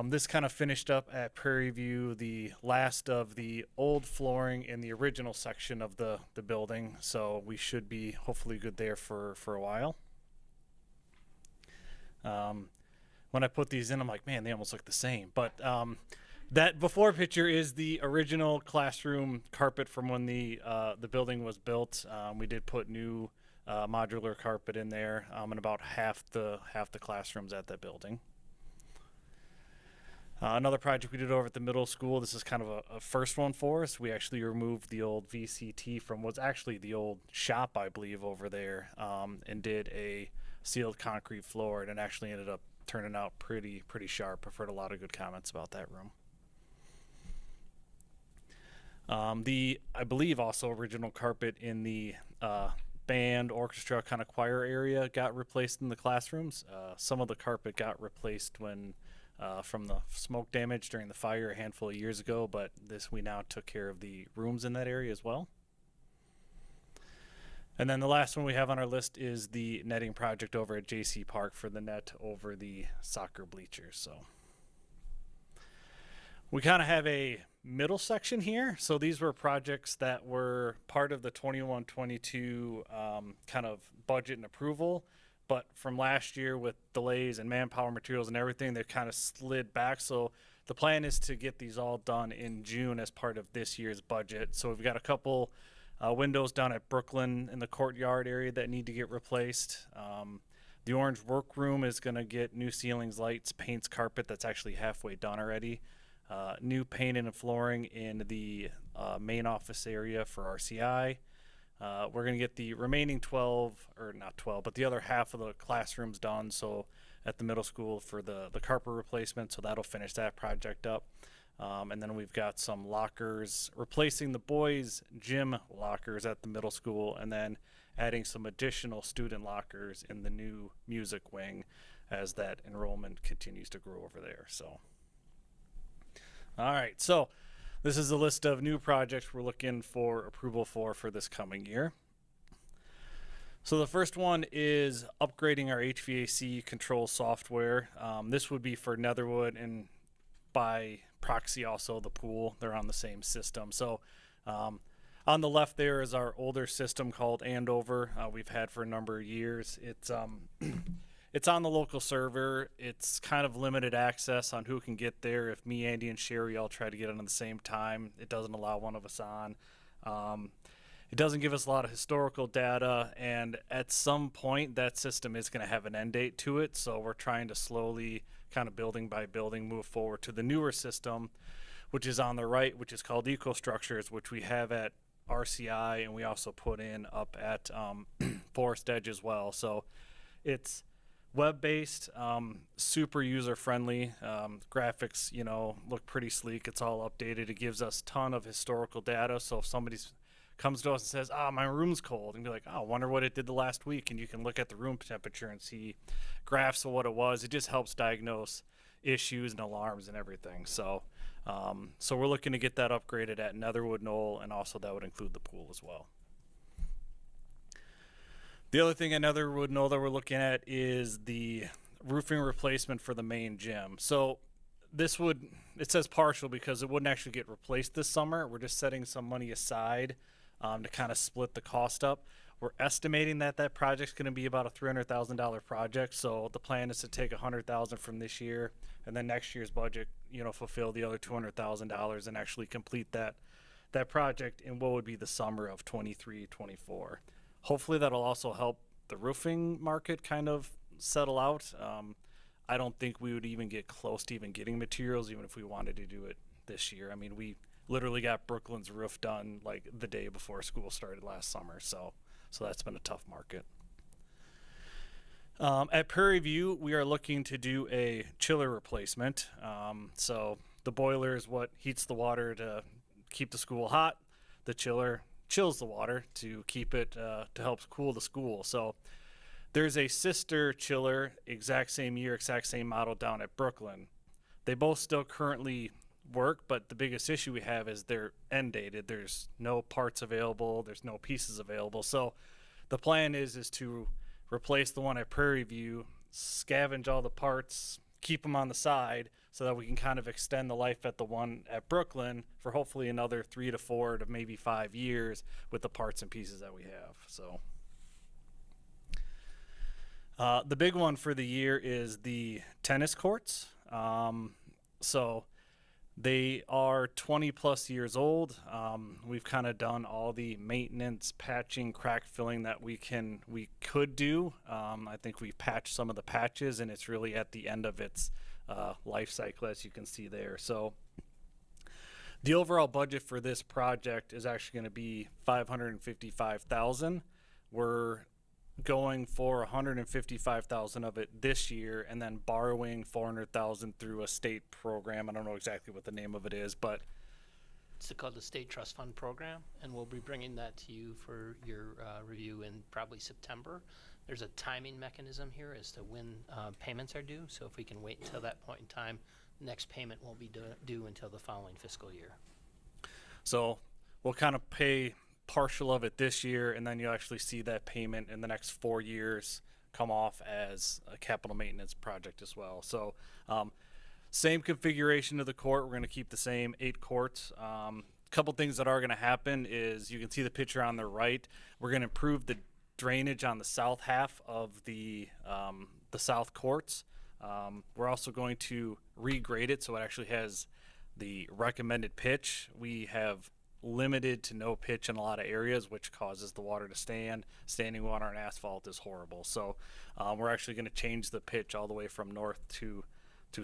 this kind of finished up at Prairie View, the last of the old flooring in the original section of the building. So we should be hopefully good there for a while. When I put these in, I'm like, man, they almost look the same. But that before picture is the original classroom carpet from when the building was built. We did put new modular carpet in there in about half the classrooms at that building. Another project we did over at the middle school, this is kind of a first one for us. We actually removed the old VCT from what's actually the old shop, I believe, over there, and did a sealed concrete floor, and it actually ended up turning out pretty sharp. I've heard a lot of good comments about that room. I believe also original carpet in the band, orchestra, kind of choir area got replaced in the classrooms. Some of the carpet got replaced when from the smoke damage during the fire a handful of years ago, but we now took care of the rooms in that area as well. And then the last one we have on our list is the netting project over at JC Park for the net over the soccer bleachers. So we kind of have a middle section here. So these were projects that were part of the 21-22 kind of budget and approval. But from last year with delays and manpower, materials, and everything, they've kind of slid back. So the plan is to get these all done in June as part of this year's budget. So we've got a couple windows down at Brooklyn in the courtyard area that need to get replaced. The orange workroom is going to get new ceilings, lights, paints, carpet. That's actually halfway done already. New paint and flooring in the main office area for RCI. We're going to get the remaining 12, or not 12, but the other half of the classrooms done. So at the middle school for the carpet replacement. So that'll finish that project up. And then we've got some lockers, replacing the boys' gym lockers at the middle school, and then adding some additional student lockers in the new music wing as that enrollment continues to grow over there. So, all right, so this is a list of new projects we're looking for approval for this coming year. So the first one is upgrading our HVAC control software. This would be for Netherwood and by proxy also the pool. They're on the same system. So on the left there is our older system called Andover. We've had for a number of years. It's on the local server. It's kind of limited access on who can get there. If me, Andy, and Sherry all try to get on at the same time, it doesn't allow one of us on. It doesn't give us a lot of historical data, and at some point that system is going to have an end date to it. So we're trying to slowly, kind of building by building, move forward to the newer system, which is on the right, which is called EcoStructures, which we have at RCI, and we also put in up at Forest Edge as well. So it's web-based, super user-friendly. Graphics, look pretty sleek. It's all updated. It gives us a ton of historical data. So if somebody's comes to us and says, my room's cold, and be like, I wonder what it did the last week. And you can look at the room temperature and see graphs of what it was. It just helps diagnose issues and alarms and everything. So, so we're looking to get that upgraded at Netherwood Knoll, and also that would include the pool as well. The other thing at Netherwood Knoll that we're looking at is the roofing replacement for the main gym. So this would, it says partial because it wouldn't actually get replaced this summer. We're just setting some money aside to kind of split the cost up. We're estimating that that project's going to be about a $300,000 project. So the plan is to take $100,000 from this year, and then next year's budget, you know, fulfill the other $200,000 and actually complete that project in what would be the summer of 23-24. Hopefully that'll also help the roofing market kind of settle out. I don't think we would even get close to even getting materials, even if we wanted to do it this year. I mean, we literally got Brooklyn's roof done like the day before school started last summer. So that's been a tough market. At Prairie View, we are looking to do a chiller replacement. So the boiler is what heats the water to keep the school hot. The chiller chills the water to keep it, to help cool the school. So there's a sister chiller, exact same year, exact same model down at Brooklyn. They both still currently work, but the biggest issue we have is they're end dated. There's no parts available. There's no pieces available. So the plan is to replace the one at Prairie View, scavenge all the parts, keep them on the side so that we can kind of extend the life at the one at Brooklyn for hopefully another 3 to 4 to maybe 5 years with the parts and pieces that we have. So the big one for the year is the tennis courts. So they are 20 plus years old. We've kind of done all the maintenance, patching, crack filling that we could do. I think we've patched some of the patches, and it's really at the end of its life cycle, as you can see there. So the overall budget for this project is actually going to be $555,000. We're going for $155,000 of it this year, and then borrowing $400,000 through a state program. I don't know exactly what the name of it is, but It's called the State Trust Fund Program, and we'll be bringing that to you for your review in probably September. There's a timing mechanism here as to when payments are due, so if we can wait until that point in time, next payment won't be due until the following fiscal year. so we'll kind of pay partial of it this year, and then you'll actually see that payment in the next 4 years come off as a capital maintenance project as well. So same configuration of the court. We're going to keep the same 8 courts. Couple things that are going to happen is you can see the picture on the right. We're going to improve the drainage on the south half of the south courts. We're also going to regrade it so it actually has the recommended pitch. We have limited to no pitch in a lot of areas, which causes the water to stand. Standing water on asphalt is horrible. So we're actually going to change the pitch all the way from north to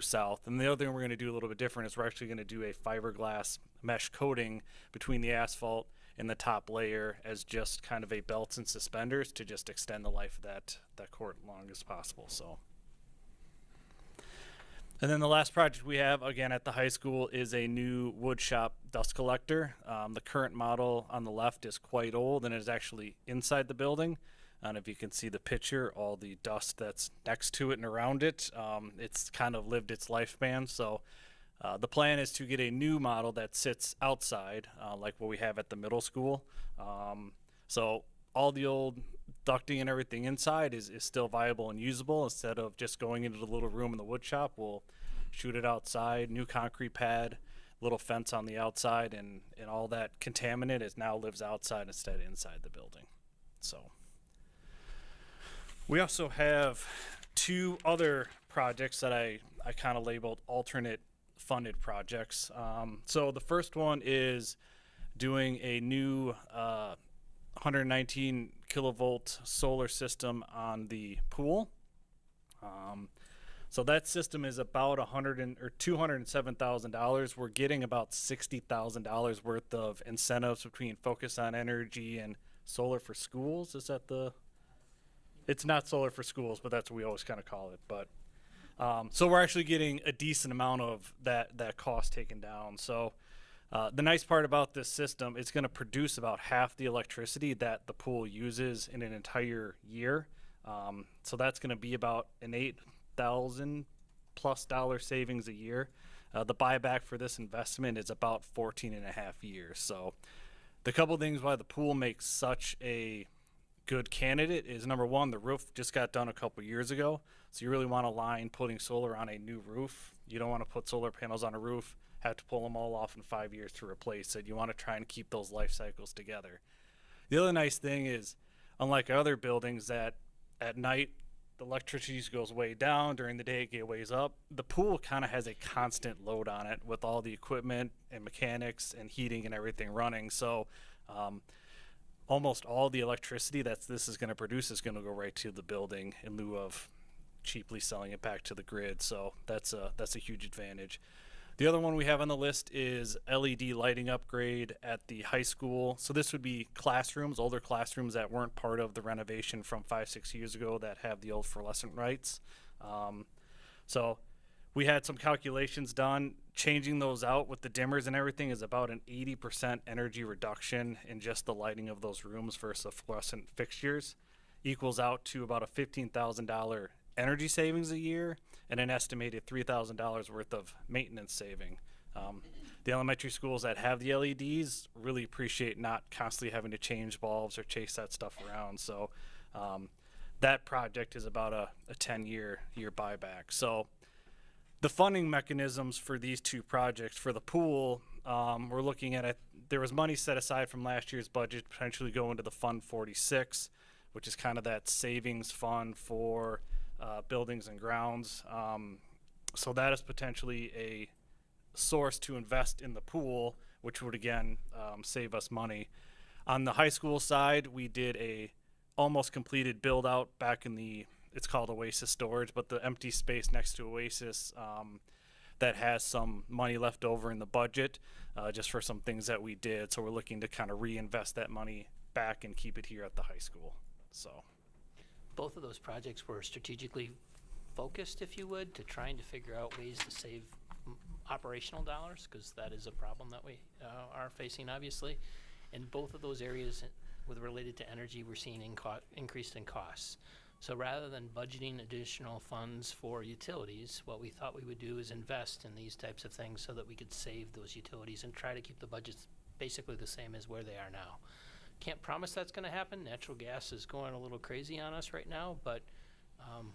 south. And the other thing we're going to do a little bit different is we're actually going to do a fiberglass mesh coating between the asphalt and the top layer as just kind of a belts and suspenders to just extend the life of that court long as possible. So. And then the last project we have, again, at the high school is a new wood shop dust collector. The current model on the left is quite old and is actually inside the building. And if you can see the picture, all the dust that's next to it and around it, it's kind of lived its lifespan. So the plan is to get a new model that sits outside, like what we have at the middle school. So all the old ducting and everything inside is still viable and usable. Instead of just going into the little room in the wood shop, we'll shoot it outside, new concrete pad, little fence on the outside, and all that contaminant now lives outside instead of inside the building. So we also have 2 other projects that I kind of labeled alternate funded projects. So the first one is doing a new 119 kilovolt solar system on the pool. So that system is about $207,000. We're getting about $60,000 worth of incentives between Focus on Energy and Solar for Schools. Is that the? It's not Solar for Schools, but that's what we always kind of call it. But so we're actually getting a decent amount of that cost taken down. So The nice part about this system, it's going to produce about half the electricity that the pool uses in an entire year. So that's going to be about an $8,000+ savings a year. The buyback for this investment is about 14 and a half years. So the couple things why the pool makes such a good candidate is, number one, the roof just got done a couple years ago. So you really want to line putting solar on a new roof. You don't want to put solar panels on a roof, have to pull them all off in 5 years to replace it. You want to try and keep those life cycles together. The other nice thing is, unlike other buildings that at night the electricity goes way down, during the day it goes ways up, the pool kind of has a constant load on it with all the equipment and mechanics and heating and everything running. So almost all the electricity that this is going to produce is going to go right to the building in lieu of cheaply selling it back to the grid. So that's a huge advantage. The other one we have on the list is LED lighting upgrade at the high school. So this would be classrooms, older classrooms that weren't part of the renovation from 5-6 years ago that have the old fluorescent lights. So we had some calculations done. Changing those out with the dimmers and everything is about an 80% energy reduction in just the lighting of those rooms versus the fluorescent fixtures. Equals out to about a $15,000 energy savings a year and an estimated $3,000 worth of maintenance saving. The elementary schools that have the LEDs really appreciate not constantly having to change bulbs or chase that stuff around. So that project is about a 10-year buyback. So the funding mechanisms for these two projects, for the pool, we're looking at it. There was money set aside from last year's budget, potentially go into the Fund 46, which is kind of that savings fund for buildings and grounds. So that is potentially a source to invest in the pool, which would again save us money. On the high school side, we did a almost completed build out back in the, it's called Oasis Storage, but the empty space next to Oasis that has some money left over in the budget just for some things that we did. So we're looking to kind of reinvest that money back and keep it here at the high school. So Both of those projects were strategically focused, if you would, to trying to figure out ways to save operational dollars, because that is a problem that we are facing, obviously. In both of those areas with related to energy, we're seeing increase in costs. So rather than budgeting additional funds for utilities, what we thought we would do is invest in these types of things so that we could save those utilities and try to keep the budgets basically the same as where they are now. Can't promise that's going to happen. Natural gas is going a little crazy on us right now, but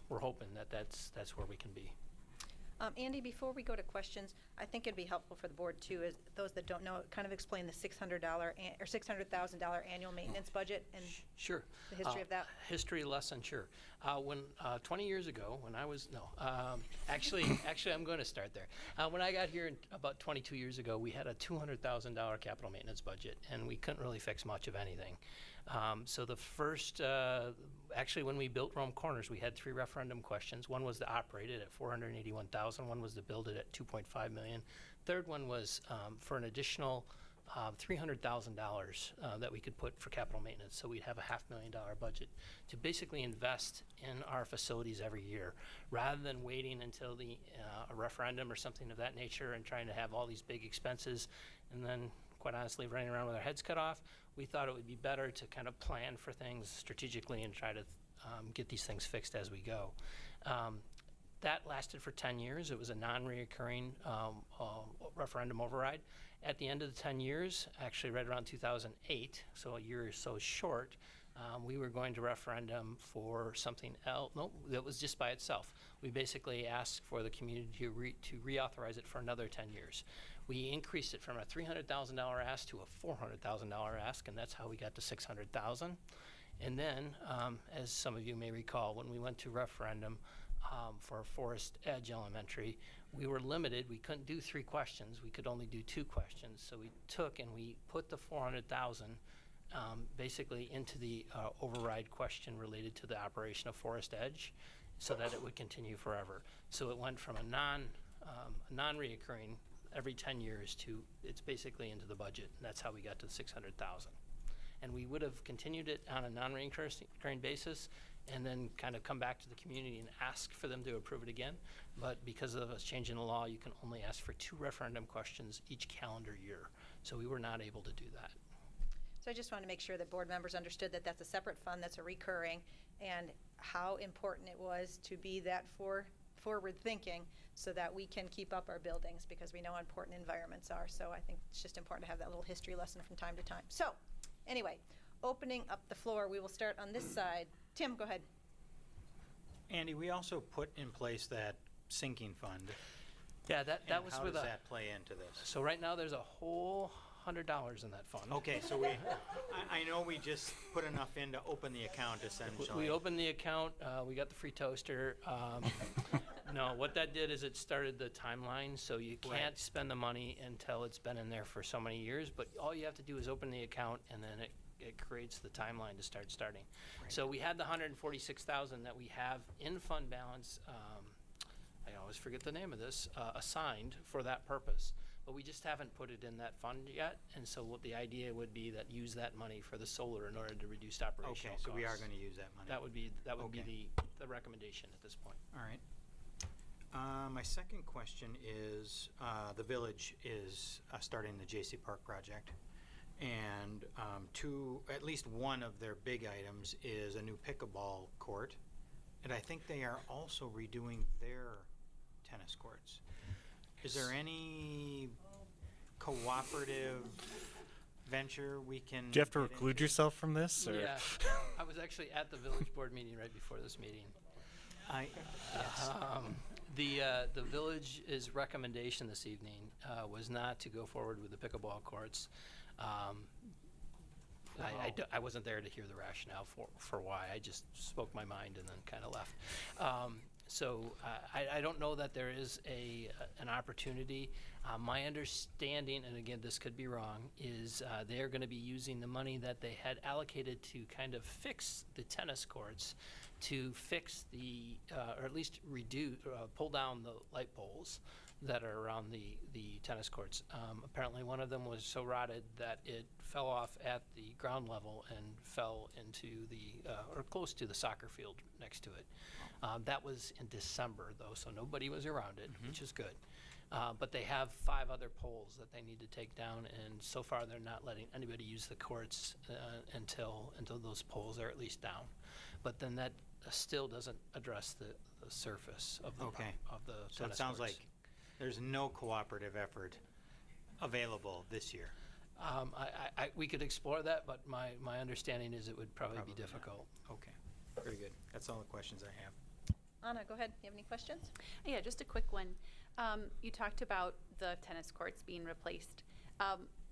we're hoping that that's where we can be. Andy, before we go to questions, I think it'd be helpful for the board too, is those that don't know, kind of explain the $600 or $600,000 annual maintenance budget and Sure. the history of that. History lesson, sure. When 20 years ago, when I was actually I'm going to start there. When I got here about 22 years ago, we had a $200,000 capital maintenance budget, and we couldn't really fix much of anything. So the first, actually, when we built Rome Corners, we had 3 referendum questions. One was to operate it at $481,000. One was to build it at $2.5 million. Third one was for an additional $300,000 that we could put for capital maintenance. So we'd have a $500,000 budget to basically invest in our facilities every year, rather than waiting until a referendum or something of that nature and trying to have all these big expenses and then, quite honestly, running around with our heads cut off. We thought it would be better to kind of plan for things strategically and try to get these things fixed as we go. That lasted for 10 years. It was a non-reoccurring referendum override. At the end of the 10 years, actually right around 2008, so a year or so short, we were going to referendum for something else. No, that was just by itself. We basically asked for the community to reauthorize it for another 10 years. We increased it from a $300,000 ask to a $400,000 ask, and that's how we got to $600,000. And then, as some of you may recall, when we went to referendum for Forest Edge Elementary, we were limited. We couldn't do 3 questions. We could only do 2 questions. So we took and we put the $400,000 basically into the override question related to the operation of Forest Edge, so that it would continue forever. So it went from a non-reoccurring every 10 years to it's basically into the budget, and that's how we got to 600,000. And we would have continued it on a non-recurring basis and then kind of come back to the community and ask for them to approve it again. But because of us changing the law, you can only ask for 2 referendum questions each calendar year. So we were not able to do that. So I just want to make sure that board members understood that that's a separate fund, that's a recurring, and how important it was to be that forward thinking so that we can keep up our buildings, because we know how important environments are. So I think it's just important to have that little history lesson from time to time. So anyway, opening up the floor, we will start on this side. Tim, go ahead. Andy, we also put in place that sinking fund. Yeah, that And was how with does that play into this? So right now, there's a whole $100 in that fund. Okay, so I know we just put enough in to open the account essentially. We opened the account, we got the free toaster. No, what that did is it started the timeline, so you can't spend the money until it's been in there for so many years, but all you have to do is open the account, and then it creates the timeline to starting. Right. So we had the $146,000 that we have in fund balance, I always forget the name of this, assigned for that purpose. But we just haven't put it in that fund yet, and so what the idea would be that use that money for the solar in order to reduce operational Okay, costs. so we are going to use that money. That would be Okay. the recommendation at this point. All right. My second question is, the village is starting the J.C. Park project, and at least one of their big items is a new pickleball court, and I think they are also redoing their tennis courts. Is there any cooperative venture we can? Do you have to get reclude into? yourself from this? Or? Yeah, I was actually at the village board meeting right before this meeting. Yes. The village's recommendation this evening was not to go forward with the pickleball courts. I wasn't there to hear the rationale for why. I just spoke my mind and then kind of left. So I don't know that there is an opportunity. My understanding, and again, this could be wrong, is they're going to be using the money that they had allocated to kind of fix the tennis courts, to fix or at least pull down the light poles that are around the tennis courts. Apparently one of them was so rotted that it fell off at the ground level and fell into or close to the soccer field next to it. That was in December though, so nobody was around it, which is good. But they have 5 other poles that they need to take down, and so far they're not letting anybody use the courts until those poles are at least down. But then that still doesn't address the surface of the So it tennis sounds courts. like there's no cooperative effort available this year. We could explore that, but my understanding is it would probably be difficult. Okay, very good. That's all the questions I have. Anna, go ahead. You have any questions? Yeah, just a quick one. You talked about the tennis courts being replaced.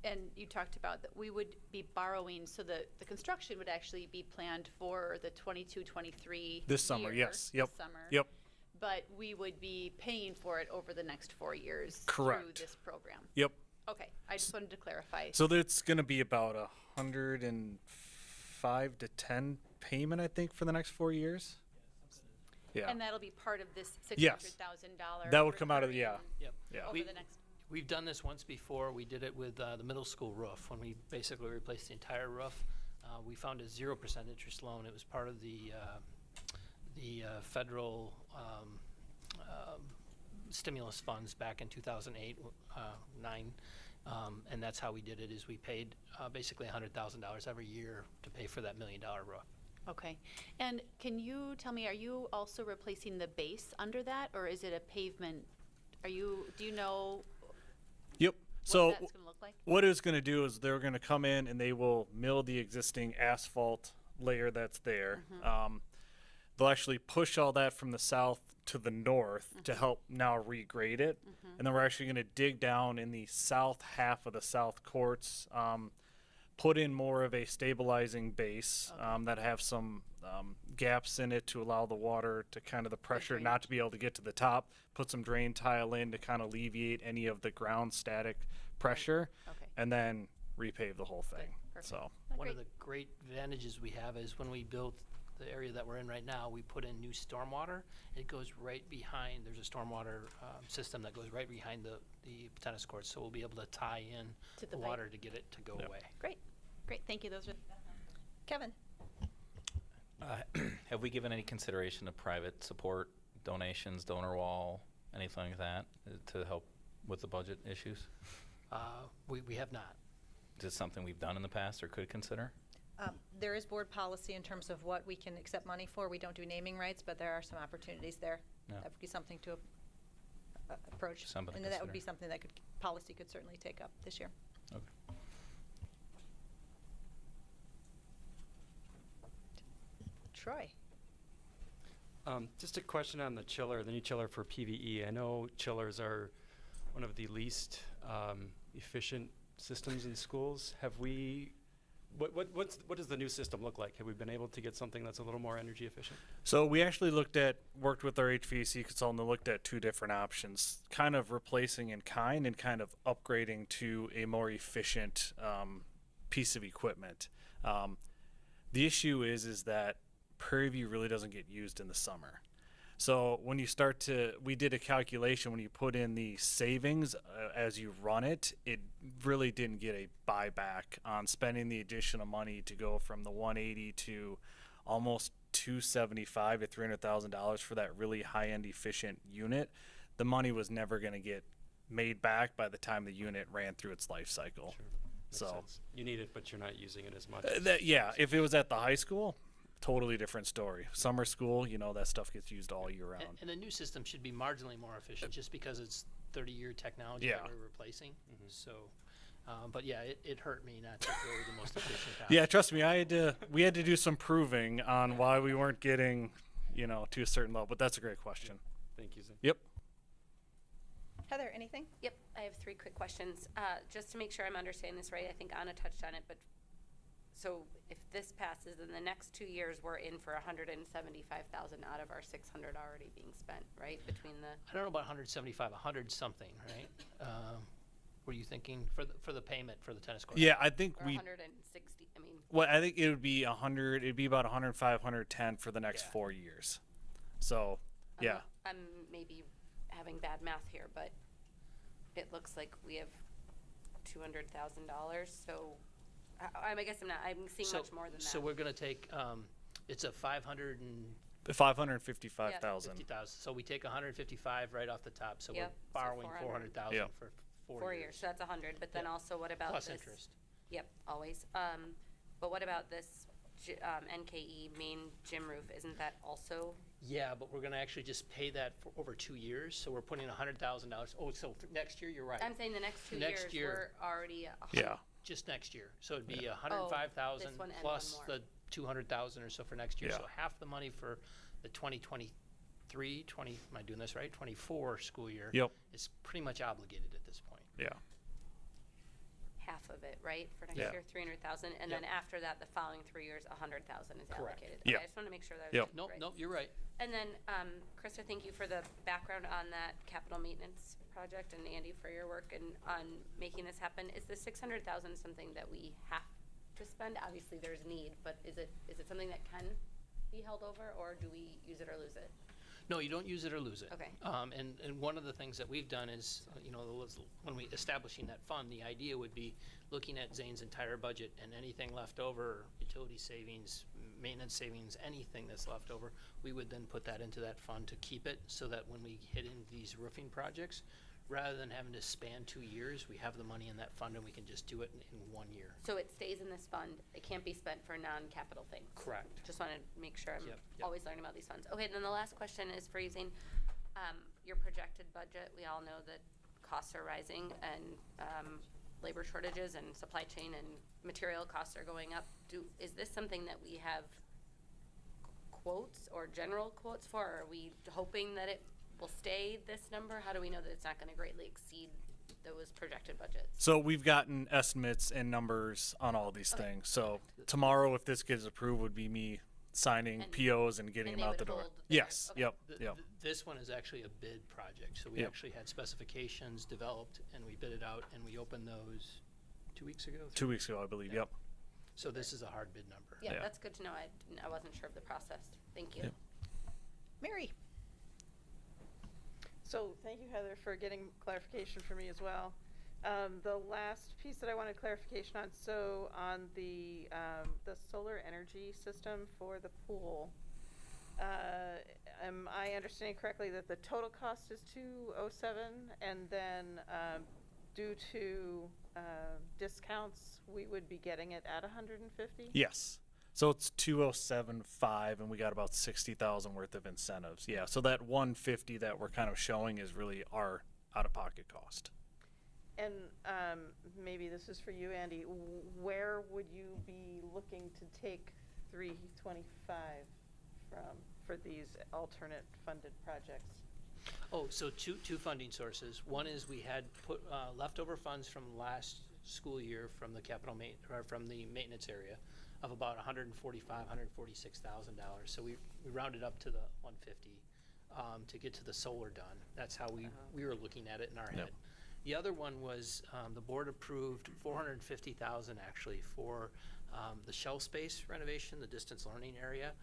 And you talked about that we would be borrowing, so the construction would actually be planned for the 22-23 This summer, year, yes. Yep. This summer. Yep. But we would be paying for it over the next 4 years Correct. through this program. Yep. Okay, I just wanted to clarify. So it's going to be about 105 to 10 payment, I think, for the next 4 years. Yeah. And that'll be part of this Yes. $600,000. That would come out of the, recurring Yep. Yeah. Over the next. We've done this once before. We did it with the middle school roof when we basically replaced the entire roof. We found a 0% interest loan. It was part of the federal stimulus funds back in 2008, 9, and that's how we did it. Is we paid basically $100,000 every year to pay for that $1 million roof. Okay. And can you tell me, are you also replacing the base under that, or is it a pavement? Do you know Yep. So what that's going to look like? what it's going to do is they're going to come in and they will mill the existing asphalt layer that's there. They'll actually push all that from the south to the north to help now regrade it. And then we're actually going to dig down in the south half of the south courts, put in more of a stabilizing base that have some gaps in it to allow the water to kind of the pressure not to be able to get to the top, put some drain tile in to kind of alleviate any of the ground static pressure, Okay. and then repave the whole thing. Perfect. So One of the great advantages we have is when we built the area that we're in right now, we put in new stormwater. It goes right behind, there's a stormwater system that goes right behind the tennis courts, so we'll be able to tie in To the the pipe. water to get it to go away. Great. Thank you. Those are. Kevin? Have we given any consideration to private support, donations, donor wall, anything like that to help with the budget issues? We have not. Is this something we've done in the past or could consider? There is board policy in terms of what we can accept money for. We don't do naming rights, but there are some opportunities there. Yeah. That would be something to approach. Something to And that would be consider. something that policy could certainly take up this year. Okay. Troy? Just a question on the chiller, the new chiller for PVE. I know chillers are one of the least efficient systems in schools. Have we, what does the new system look like? Have we been able to get something that's a little more energy efficient? So we actually worked with our HVAC consultant and looked at two different options, kind of replacing in kind and kind of upgrading to a more efficient piece of equipment. The issue is that Prairie View really doesn't get used in the summer. So when you we did a calculation, when you put in the savings as you run it, it really didn't get a buyback on spending the additional money to go from the 180 to almost $275 to $300,000 for that really high-end efficient unit. The money was never going to get made back by the time the unit ran through its life cycle. Sure. Makes So sense. You need it, but you're not using it as much. if it was at the high school, totally different story. Summer school, that stuff gets used all year round. And the new system should be marginally more efficient just because it's 30-year technology that Yeah. we're replacing. So, but yeah, it hurt me not to go with the most efficient path. Yeah, trust me, we had to do some proving on why we weren't getting, to a certain level. But that's a great question. Thank you, Zane. Yep. Heather, anything? Yep, I have 3 quick questions. Just to make sure I'm understanding this right, I think Anna touched on it, but so if this passes, then the next 2 years, we're in for $175,000 out of our 600 already being spent, right? Between the I don't know about 175, 100 something, right? Were you thinking for the payment for the tennis court? Yeah, I think or we. 160. I mean, Well, I think it would be 100. It'd be about 105, 110 for the next Yeah. 4 years. So, yeah. I'm maybe having bad math here, but it looks like we have $200,000. So I guess I'm seeing much more than that. So we're going to take, it's a 555,000. 50,000. So we take 155 right off the top. So Yep, we're so borrowing 400. 400,000 Yep. for 4 years. So that's 100. But then Yep. also, what about Plus this? interest. Yep, always. But what about this NKE main gym roof? Isn't that also? Yeah, but we're going to actually just pay that for over 2 years. So we're putting $100,000. Oh, so for next year, you're right. I'm saying the next 2 Next years, year. we're already. Yeah. Just next year. So it'd be 105,000 this one and plus one more. the 200,000 or so for next year. Yeah. So half the money for the 2023, am I doing this right? 24 school year. Yep. Is pretty much obligated at this point. Yeah. Half of it, right? For next Yeah. year, 300,000, and Yep. then after that, the following 3 years, 100,000 is Correct. allocated. Yep. Okay, I just want to make sure that I was Yep. Nope, right. nope, you're right. And then, Krista, thank you for the background on that capital maintenance project, and Andy for your work and on making this happen. Is the 600,000 something that we have to spend? Obviously, there's need, but is it something that can be held over, or do we use it or lose it? No, you don't use it or lose it. Okay. And one of the things that we've done is, when we establishing that fund, the idea would be looking at Zane's entire budget and anything left over, utility savings, maintenance savings, anything that's left over, we would then put that into that fund to keep it so that when we hit into these roofing projects, rather than having to span 2 years, we have the money in that fund and we can just do it in 1 year. So it stays in this fund. It can't be spent for non-capital things. Correct. Just want to make sure I'm Yep. always learning about these funds. Okay, then the last question is for you, Zane. Your projected budget, we all know that costs are rising and labor shortages and supply chain and material costs are going up. Is this something that we have quotes or general quotes for? Or are we hoping that it will stay this number? How do we know that it's not going to greatly exceed those projected budgets? So we've gotten estimates and numbers on all these things. So tomorrow, if this gets approved, would be me signing And- POs and getting and them they out the would door. hold their- Yes. okay. Yep. Th- Yep. th- This one is actually a bid project, so we Yep. actually had specifications developed and we bid it out and we opened those 2 weeks ago. 2 weeks ago, I believe. Yeah. Yep. So this is a hard bid number. Yeah, Yeah. that's good to know. I wasn't sure of the process. Thank you. Yep. Mary? So thank you, Heather, for getting clarification for me as well. The last piece that I wanted clarification on, so on the solar energy system for the pool, am I understanding correctly that the total cost is $207 and then due to discounts, we would be getting it at 150? Yes. So it's 207.5, and we got about 60,000 worth of incentives. Yeah. So that 150 that we're kind of showing is really our out-of-pocket cost. And maybe this is for you, Andy. Where would you be looking to take 325 from for these alternate funded projects? Oh, so two funding sources. One is we had put leftover funds from last school year from the from the maintenance area of about $145,000, $146,000. So we rounded up to the 150 to get to the solar done. That's how we were looking at it in our head. The other one was the board approved $450,000 actually for the shelf space renovation, the distance learning area.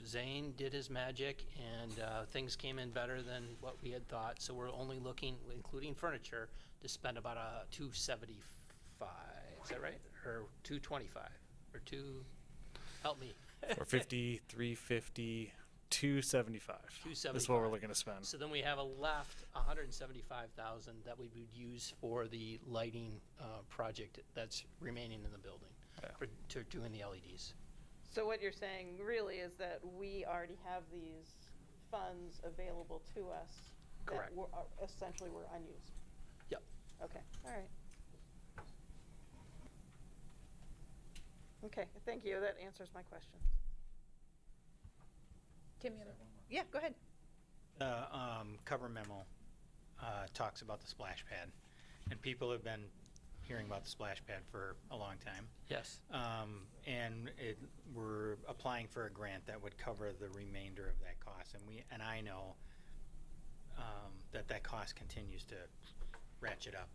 Zane did his magic, and things came in better than what we had thought. So we're only looking, including furniture, to spend about $275. Is that right? Or $225? Or help me. 450, 350, 275. 275. Is what we're looking to spend. So then we have left $175,000 that we would use for the lighting project that's remaining in the building for doing the LEDs. So what you're saying really is that we already have these funds available to us. Correct. That essentially were unused. Yep. Okay. All right. Okay. Thank you. That answers my question. Tim, you have Yeah, go ahead. The cover memo talks about the splash pad, and people have been hearing about the splash pad for a long time. Yes. And we're applying for a grant that would cover the remainder of that cost, and I know that cost continues to ratchet up.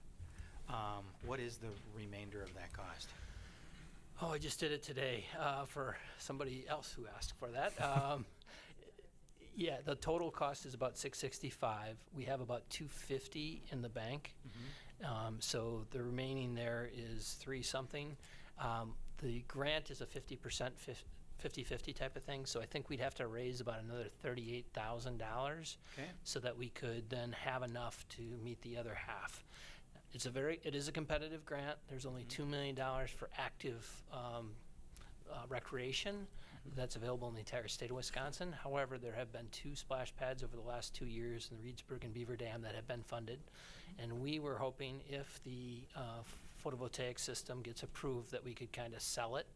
What is the remainder of that cost? Oh, I just did it today for somebody else who asked for that. Yeah, the total cost is about $665. We have about $250 in the bank. So the remaining there is $3 something. The grant is a 50%, 50-50 type of thing. So I think we'd have to raise about another $38,000 so that we could then have enough to meet the other half. It is a competitive grant. There's only $2 million for active recreation that's available in the entire state of Wisconsin. However, there have been 2 splash pads over the last 2 years in the Reedsburg and Beaver Dam that have been funded. And we were hoping if the photovoltaic system gets approved that we could kind of sell it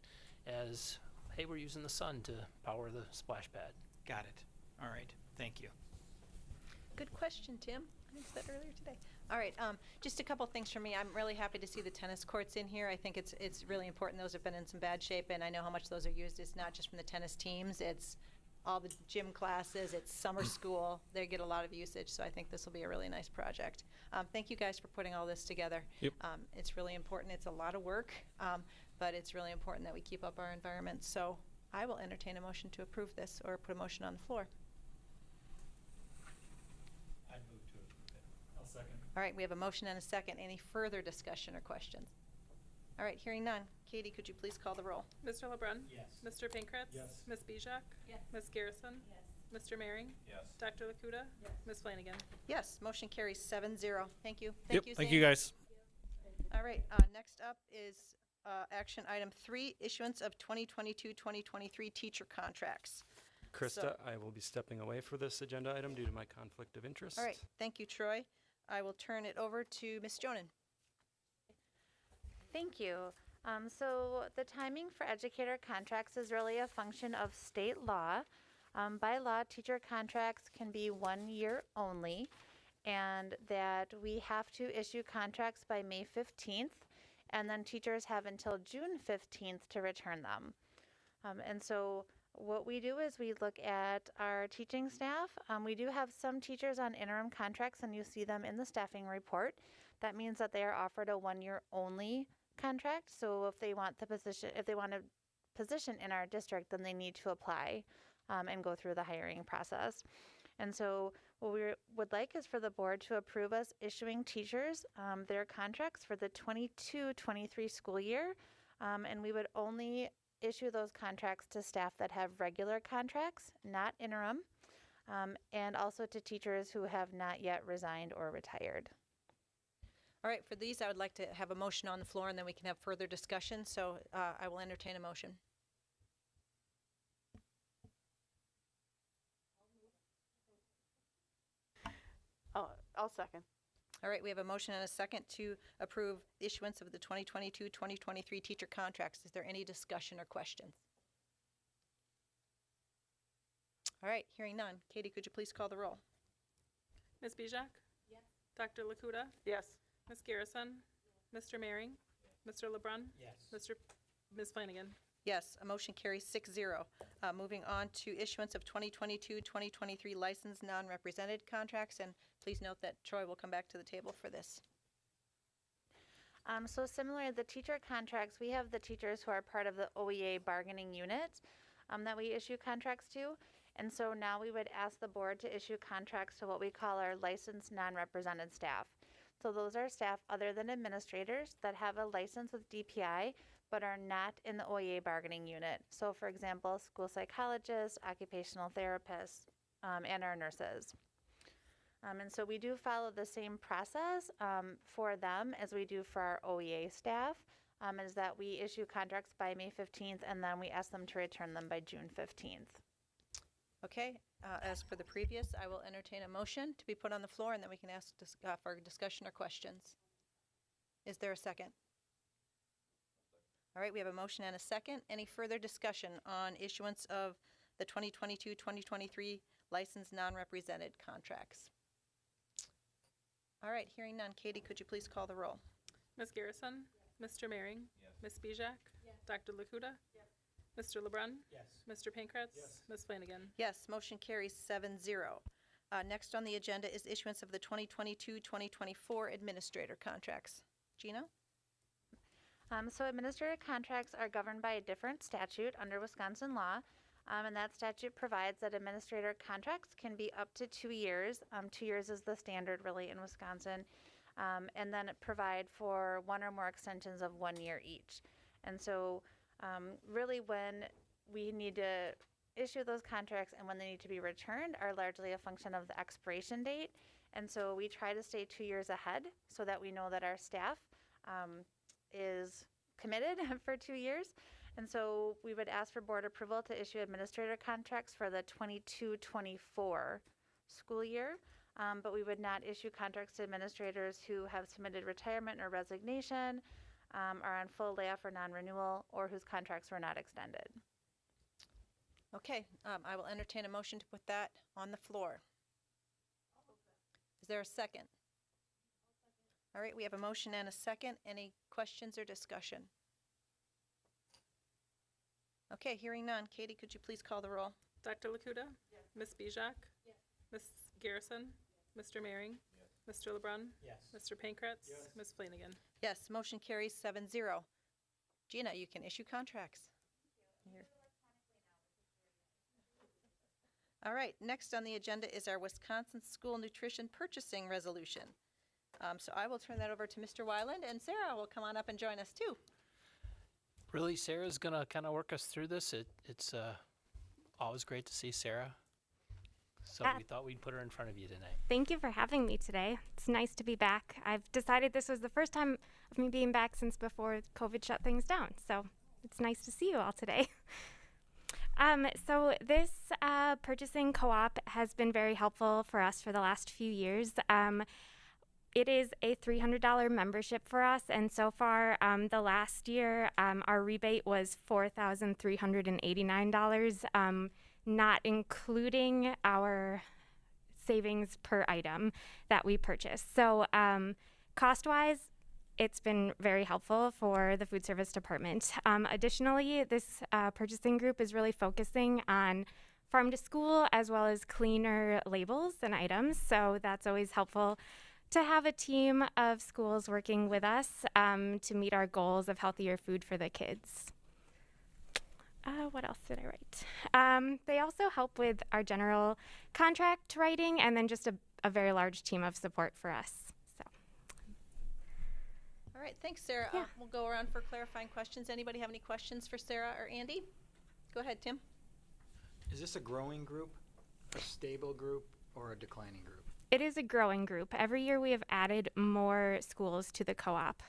as, hey, we're using the sun to power the splash pad. Got it. All right. Thank you. Good question, Tim. I asked that earlier today. All right, just a couple things from me. I'm really happy to see the tennis courts in here. I think it's really important. Those have been in some bad shape, and I know how much those are used. It's not just from the tennis teams. It's all the gym classes. It's summer school. They get a lot of usage, so I think this will be a really nice project. Thank you guys for putting all this together. Yep. It's really important. It's a lot of work, but it's really important that we keep up our environment. So I will entertain a motion to approve this or put a motion on the floor. All right, we have a motion and a second. Any further discussion or questions? All right, hearing none. Katie, could you please call the roll? Mr. LeBrun? Yes. Mr. Pankratz? Yes. Ms. Bijak? Yes. Ms. Garrison? Yes. Mr. Maring? Yes. Dr. Lakuda? Yes. Ms. Flanagan? Yes, motion carries 7-0. Thank you. Thank Zane. you guys. All right, next up is action item 3, issuance of 2022-2023 teacher contracts. Krista, I will be stepping away for this agenda item due to my conflict of interest. All right, thank you, Troy. I will turn it over to Ms. Jonan. Thank you. So the timing for educator contracts is really a function of state law. By law, teacher contracts can be 1 year only, and that we have to issue contracts by May 15th, and then teachers have until June 15th to return them. And so what we do is we look at our teaching staff. We do have some teachers on interim contracts, and you see them in the staffing report. That means that they are offered a 1 year only contract. So if they want a position in our district, then they need to apply and go through the hiring process. And so what we would like is for the board to approve us issuing teachers their contracts for the 22-23 school year, and we would only issue those contracts to staff that have regular contracts, not interim, and also to teachers who have not yet resigned or retired. All right, for these, I would like to have a motion on the floor, and then we can have further discussion. So I will entertain a motion. I'll second. All right, we have a motion and a second to approve issuance of the 2022-2023 teacher contracts. Is there any discussion or questions? All right, hearing none. Katie, could you please call the roll? Ms. Bijak? Yes. Dr. Lakuta? Yes. Ms. Garrison? Mr. Maring? Mr. LeBrun? Yes. Ms. Flanagan? Yes, a motion carries 6-0. Moving on to issuance of 2022-2023 licensed non-represented contracts, and please note that Troy will come back to the table for this. So similar to the teacher contracts, we have the teachers who are part of the OEA bargaining unit that we issue contracts to. And so now we would ask the board to issue contracts to what we call our licensed non-represented staff. So those are staff other than administrators that have a license with DPI but are not in the OEA bargaining unit. So for example, school psychologists, occupational therapists, and our nurses. And so we do follow the same process for them as we do for our OEA staff, is that we issue contracts by May 15th and then we ask them to return them by June 15th. Okay, as for the previous, I will entertain a motion to be put on the floor, and then we can ask for discussion or questions. Is there a second? All right, we have a motion and a second. Any further discussion on issuance of the 2022-2023 licensed non-represented contracts? All right, hearing none. Katie, could you please call the roll? Ms. Garrison? Mr. Maring? Ms. Bijak? Dr. Lakuta? Mr. LeBrun? Yes. Mr. Pankratz? Ms. Flanagan? Yes, motion carries 7-0. Next on the agenda is issuance of the 2022-2024 administrator contracts. Gina? So administrative contracts are governed by a different statute under Wisconsin law, and that statute provides that administrator contracts can be up to 2 years. 2 years is the standard really in Wisconsin, and then it provide for 1 or more extensions of 1 year each. And so really when we need to issue those contracts and when they need to be returned are largely a function of the expiration date. And so we try to stay 2 years ahead so that we know that our staff is committed for 2 years. And so we would ask for board approval to issue administrator contracts for the 22-24 school year, but we would not issue contracts to administrators who have submitted retirement or resignation, are on full layoff or non-renewal, or whose contracts were not extended. Okay, I will entertain a motion to put that on the floor. Is there a second? All right, we have a motion and a second. Any questions or discussion? Okay, hearing none. Katie, could you please call the roll? Dr. Lakuta? Yes. Ms. Bijak? Yes. Ms. Garrison? Yes. Mr. Maring? Yes. Mr. LeBrun? Yes. Mr. Pankratz? Yes. Ms. Flanagan? Yes, motion carries 7-0. Gina, you can issue contracts. All right, next on the agenda is our Wisconsin School Nutrition Purchasing Resolution. So I will turn that over to Mr. Weiland, and Sarah will come on up and join us too. Really, Sarah's going to kind of work us through this. It's always great to see Sarah. So we thought we'd put her in front of you tonight. Thank you for having me today. It's nice to be back. I've decided this was the first time of me being back since before COVID shut things down. So it's nice to see you all today. So this purchasing co-op has been very helpful for us for the last few years. It is a $300 membership for us, and so far the last year our rebate was $4,389, not including our savings per item that we purchase. So cost-wise, it's been very helpful for the food service department. Additionally, this purchasing group is really focusing on farm to school as well as cleaner labels and items, so that's always helpful to have a team of schools working with us to meet our goals of healthier food for the kids. What else did I write? They also help with our general contract writing and then just a very large team of support for us. So. All right, thanks, Sarah. Yeah. We'll go around for clarifying questions. Anybody have any questions for Sarah or Andy? Go ahead, Tim. Is this a growing group, a stable group, or a declining group? It is a growing group. Every year we have added more schools to the co-op.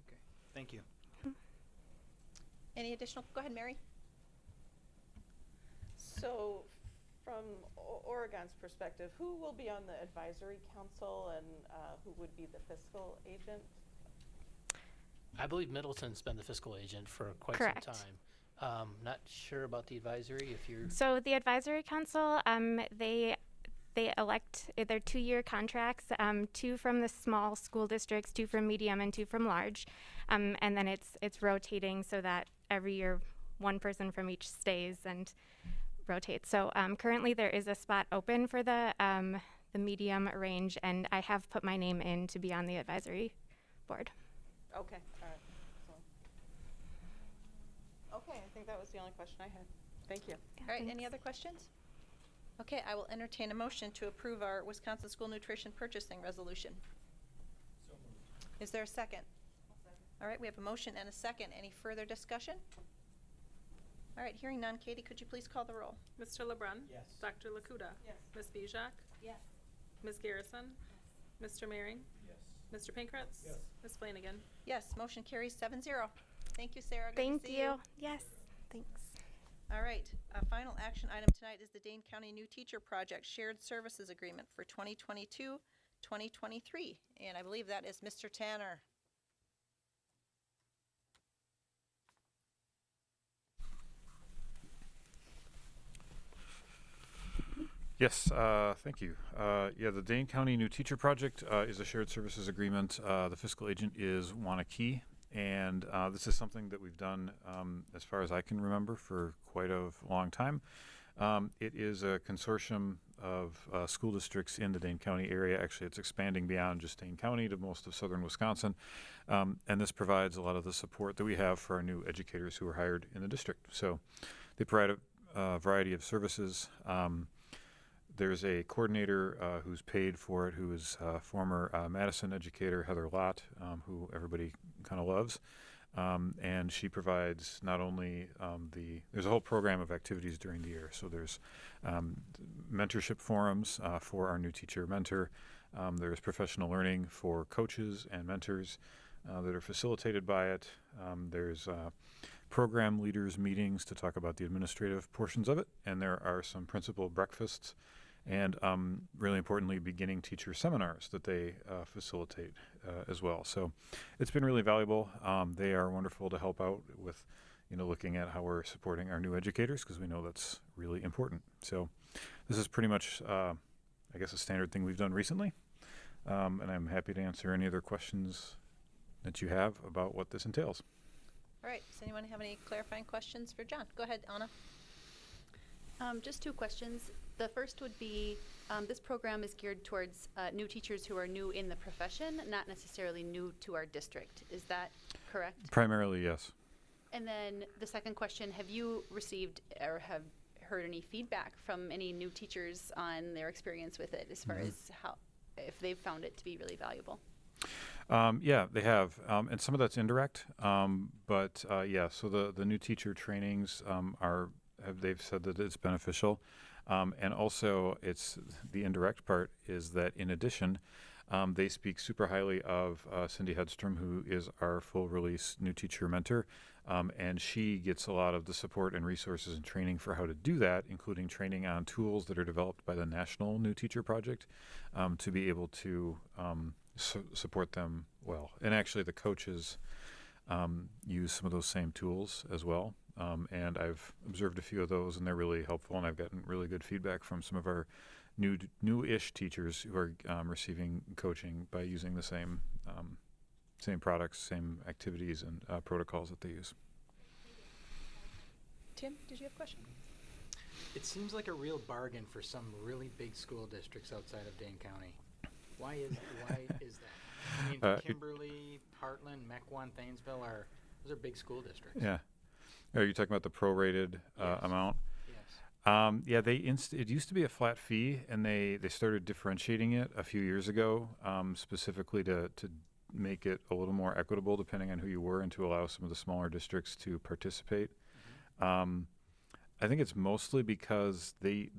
Okay, thank you. Any additional? Go ahead, Mary. So from Oregon's perspective, who will be on the advisory council and who would be the fiscal agent? I believe Middleton's been the fiscal agent for quite Correct. some time. Not sure about the advisory, if you're... So the advisory council, they elect their 2-year contracts, 2 from the small school districts, 2 from medium, and 2 from large, and then it's rotating so that every year one person from each stays and rotates. So currently there is a spot open for the medium range, and I have put my name in to be on the advisory board. Okay, all right. So. Okay, I think that was the only question I had. Thank you. All right, any other questions? Okay, I will entertain a motion to approve our Wisconsin School Nutrition Purchasing Resolution. So moved. Is there a second? All right, we have a motion and a second. Any further discussion? All right, hearing none. Katie, could you please call the roll? Mr. LeBrun? Yes. Dr. Lakuta? Yes. Ms. Bijak? Yes. Ms. Garrison? Mr. Maring? Yes. Mr. Pankratz? Yes. Ms. Flanagan? Yes, motion carries 7-0. Thank you, Sarah. Good to Thank see you. Yes, thanks. All right, a final action item tonight is the Dane County New Teacher Project Shared Services Agreement for 2022-2023. And I believe that is Mr. Tanner. Yes, thank you. Yeah, the Dane County New Teacher Project is a shared services agreement. The fiscal agent is Wanakee, and this is something that we've done, as far as I can remember, for quite a long time. It is a consortium of school districts in the Dane County area. Actually, it's expanding beyond just Dane County to most of southern Wisconsin, and this provides a lot of the support that we have for our new educators who are hired in the district. So they provide a variety of services. There's a coordinator who's paid for it, who is former Madison educator Heather Lott, who everybody kind of loves. And she provides not only there's a whole program of activities during the year. So there's mentorship forums for our new teacher mentor. There's professional learning for coaches and mentors that are facilitated by it. There's program leaders meetings to talk about the administrative portions of it. And there are some principal breakfasts and really importantly, beginning teacher seminars that they facilitate as well. So it's been really valuable. They are wonderful to help out with, looking at how we're supporting our new educators, because we know that's really important. So this is pretty much, I guess, a standard thing we've done recently. And I'm happy to answer any other questions that you have about what this entails. All right, does anyone have any clarifying questions for John? Go ahead, Anna. Just 2 questions. The first would be, this program is geared towards new teachers who are new in the profession, not necessarily new to our district. Is that correct? Primarily, yes. And then the second question, have you received or have heard any feedback from any new teachers on their experience with it, as far as if they've found it to be really valuable? Yeah, they have, and some of that's indirect, but yeah, so the new teacher trainings they've said that it's beneficial. And also, it's the indirect part is that in addition, they speak super highly of Cindy Hedstrom, who is our full release new teacher mentor. And she gets a lot of the support and resources and training for how to do that, including training on tools that are developed by the National New Teacher Project to be able to support them well. And actually, the coaches use some of those same tools as well. And I've observed a few of those, and they're really helpful, and I've gotten really good feedback from some of our new-ish teachers who are receiving coaching by using the same products, same activities, and protocols that they use. Tim, did you have a question? It seems like a real bargain for some really big school districts outside of Dane County. Why is that? I mean, Kimberly, Heartland, Mequon, Thanesville those are big school districts. Yeah. Are you talking about the prorated amount? Yes. Yeah, it used to be a flat fee, and they started differentiating it a few years ago, specifically to make it a little more equitable depending on who you were, and to allow some of the smaller districts to participate. I think it's mostly because the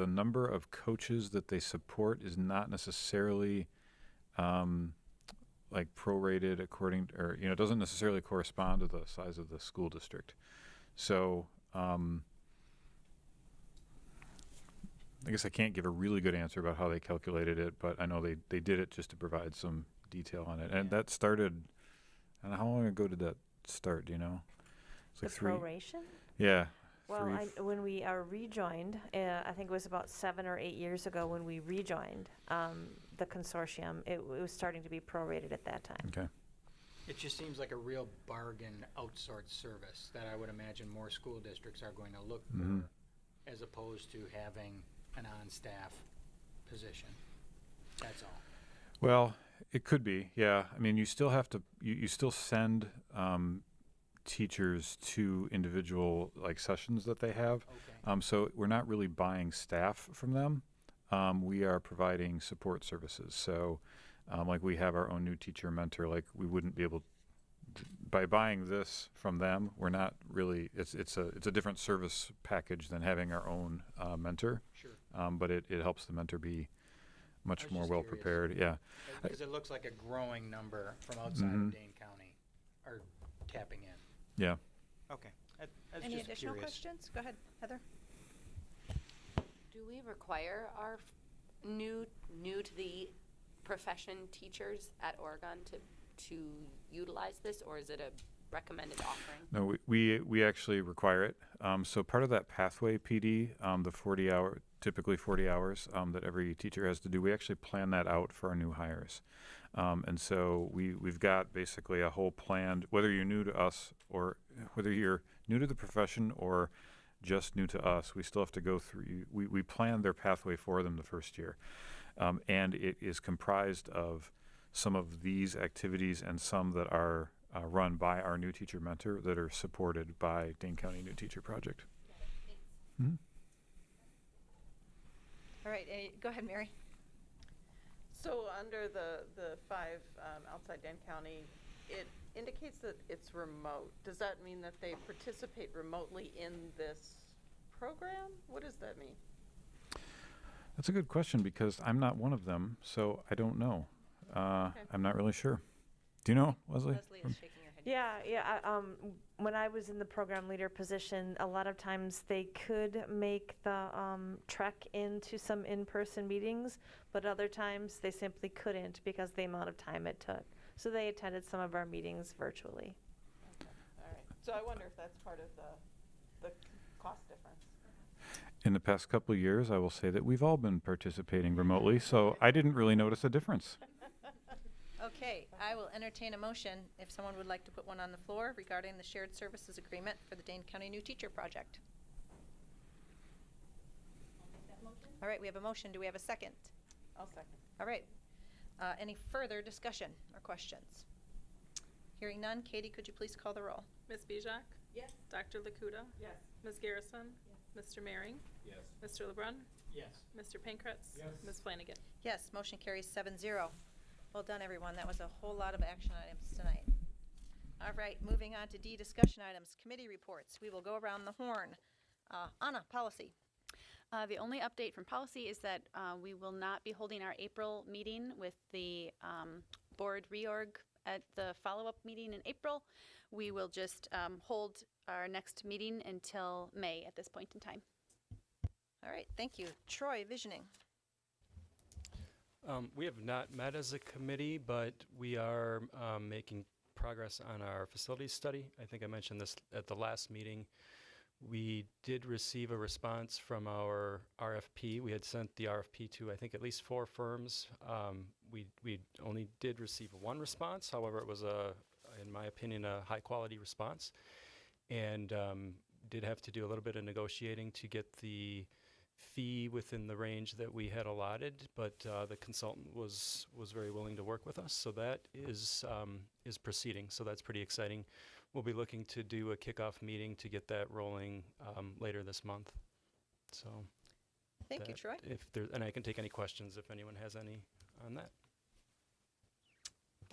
number of coaches that they support is not necessarily like prorated according, or it doesn't necessarily correspond to the size of the school district. So I guess I can't give a really good answer about how they calculated it, but I know they did it just to provide some detail on it. And that started, I don't know, how long ago did that start, do you know? It's like The proration? Yeah. Well, when we rejoined, I think it was about 7 or 8 years ago when we rejoined the consortium, it was starting to be prorated at that time. Okay. It just seems like a real bargain outsourced service that I would imagine more school districts are going to look for, as opposed to having an on-staff position. That's all. Well, it could be, yeah. I mean, you still have to, you still send teachers to individual like sessions that they have. Okay. So we're not really buying staff from them. We are providing support services. So like we have our own new teacher mentor, like we wouldn't be able by buying this from them, we're not really, it's a different service package than having our own mentor. Sure. But it helps the mentor be much more just well curious. prepared. Yeah. Because it looks like a growing number from outside of Dane County are tapping in. Yeah. Okay. I was Any just additional curious. questions? Go ahead, Heather. Do we require our new to the profession teachers at Oregon to utilize this, or is it a recommended offering? No, we actually require it. So part of that pathway PD, the 40-hour, typically 40 hours that every teacher has to do, we actually plan that out for our new hires. And so we've got basically a whole plan, whether you're new to us or whether you're new to the profession or just new to us, we still have to go through, we plan their pathway for them the first year. And it is comprised of some of these activities and some that are run by our new teacher mentor that are supported by Dane County New Teacher Project. Mm-hmm. All right, go ahead, Mary. So under the 5 outside Dane County, it indicates that it's remote. Does that mean that they participate remotely in this program? What does that mean? That's a good question because I'm not one of them, so I don't know. Okay. I'm not really sure. Do you know, Leslie? Leslie is shaking her head. Yeah. When I was in the program leader position, a lot of times they could make the trek into some in-person meetings, but other times they simply couldn't because of the amount of time it took. So they attended some of our meetings virtually. Okay. All right. So I wonder if that's part of the cost difference. In the past couple of years, I will say that we've all been participating remotely, so I didn't really notice a difference. Okay, I will entertain a motion if someone would like to put one on the floor regarding the shared services agreement for the Dane County New Teacher Project. All right, we have a motion. Do we have a second? I'll second. All right. Any further discussion or questions? Hearing none, Katie, could you please call the roll? Ms. Bijak? Yes. Dr. Lakuta? Yes. Ms. Garrison? Yes. Mr. Mehring? Yes. Mr. LeBrun? Yes. Mr. Pankratz? Yes. Ms. Flanagan? Yes, motion carries 7-0. Well done, everyone. That was a whole lot of action items tonight. All right, moving on to D, discussion items, committee reports. We will go around the horn. Anna, policy. The only update from policy is that we will not be holding our April meeting with the board reorg at the follow-up meeting in April. We will just hold our next meeting until May at this point in time. All right, thank you. Troy, visioning. We have not met as a committee, but we are making progress on our facilities study. I think I mentioned this at the last meeting. We did receive a response from our RFP. We had sent the RFP to, I think, at least 4 firms. We only did receive one response. However, it was, in my opinion, a high-quality response. And did have to do a little bit of negotiating to get the fee within the range that we had allotted, but the consultant was very willing to work with us. So that is proceeding. So that's pretty exciting. We'll be looking to do a kickoff meeting to get that rolling later this month. So Thank you, Troy. And I can take any questions if anyone has any on that.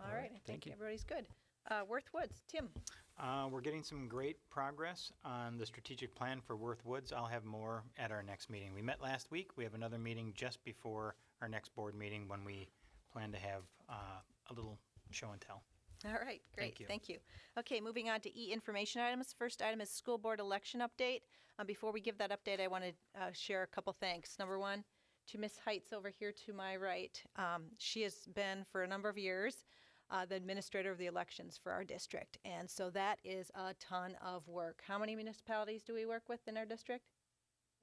All right, I think everybody's good. Worth Woods, Tim. We're getting some great progress on the strategic plan for Worth Woods. I'll have more at our next meeting. We met last week. We have another meeting just before our next board meeting when we plan to have a little show and tell. All right, great. Thank you. Okay, moving on to information items. First item is school board election update. Before we give that update, I want to share a couple thanks. Number one, to Miss Heights over here to my right. She has been for a number of years the administrator of the elections for our district, and so that is a ton of work. How many municipalities do we work with in our district?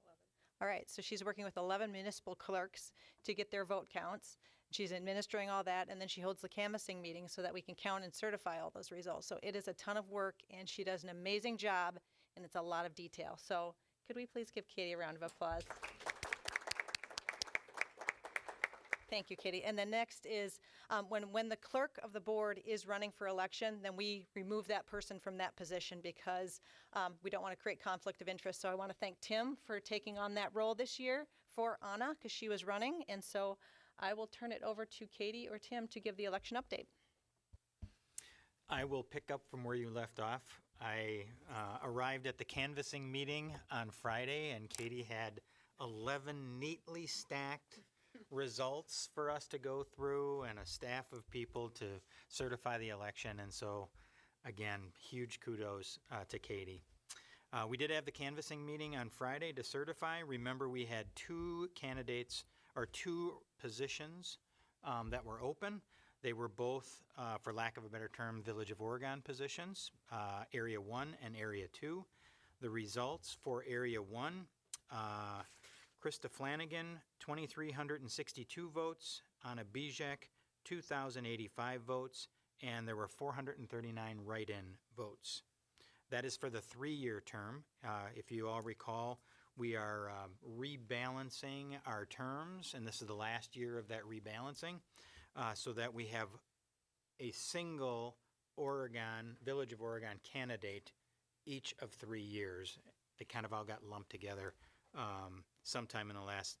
11. All right, so she's working with 11 municipal clerks to get their vote counts. She's administering all that, and then she holds the canvassing meeting so that we can count and certify all those results. So it is a ton of work, and she does an amazing job, and it's a lot of detail. So could we please give Katie a round of applause? Thank you, Katie. And then next is when the clerk of the board is running for election, then we remove that person from that position because we don't want to create conflict of interest. So I want to thank Tim for taking on that role this year for Anna because she was running. And so I will turn it over to Katie or Tim to give the election update. I will pick up from where you left off. I arrived at the canvassing meeting on Friday, and Katie had 11 neatly stacked results for us to go through and a staff of people to certify the election. And so, again, huge kudos to Katie. We did have the canvassing meeting on Friday to certify. Remember, we had two candidates or two positions that were open. They were both, for lack of a better term, Village of Oregon positions, Area 1 and Area 2. The results for Area 1, Krista Flanagan, 2,362 votes, Anna Bijak, 2,085 votes, and there were 439 write-in votes. That is for the 3-year term. If you all recall, we are rebalancing our terms, and this is the last year of that rebalancing, so that we have a single Village of Oregon candidate each of 3 years. They kind of all got lumped together sometime in the last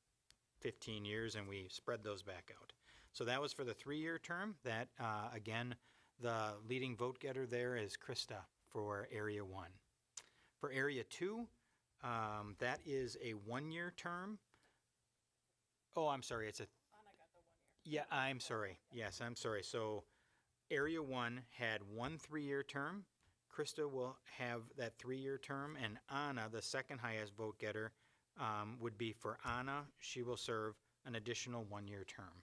15 years, and we spread those back out. So that was for the 3-year term. That, again, the leading vote getter there is Krista for Area 1. For Area 2, that is a 1-year term. Oh, I'm sorry, it's a... Anna got the 1-year. Yeah, I'm sorry. Yes, I'm sorry. So Area 1 had 1 3-year term. Krista will have that 3-year term, and Anna, the second highest vote getter, would be for Anna. She will serve an additional 1-year term.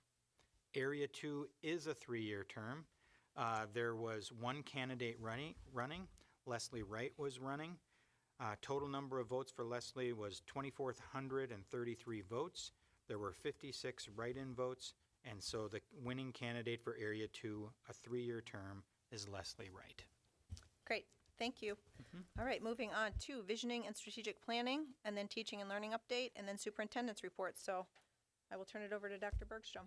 Area 2 is a 3-year term. There was 1 candidate running. Leslie Wright was running. Total number of votes for Leslie was 2,433 votes. There were 56 write-in votes, and so the winning candidate for Area 2, a 3-year term, is Leslie Wright. Great, thank you. All right, moving on to visioning and strategic planning, and then teaching and learning update, and then superintendent's report. So I will turn it over to Dr. Bergstrom.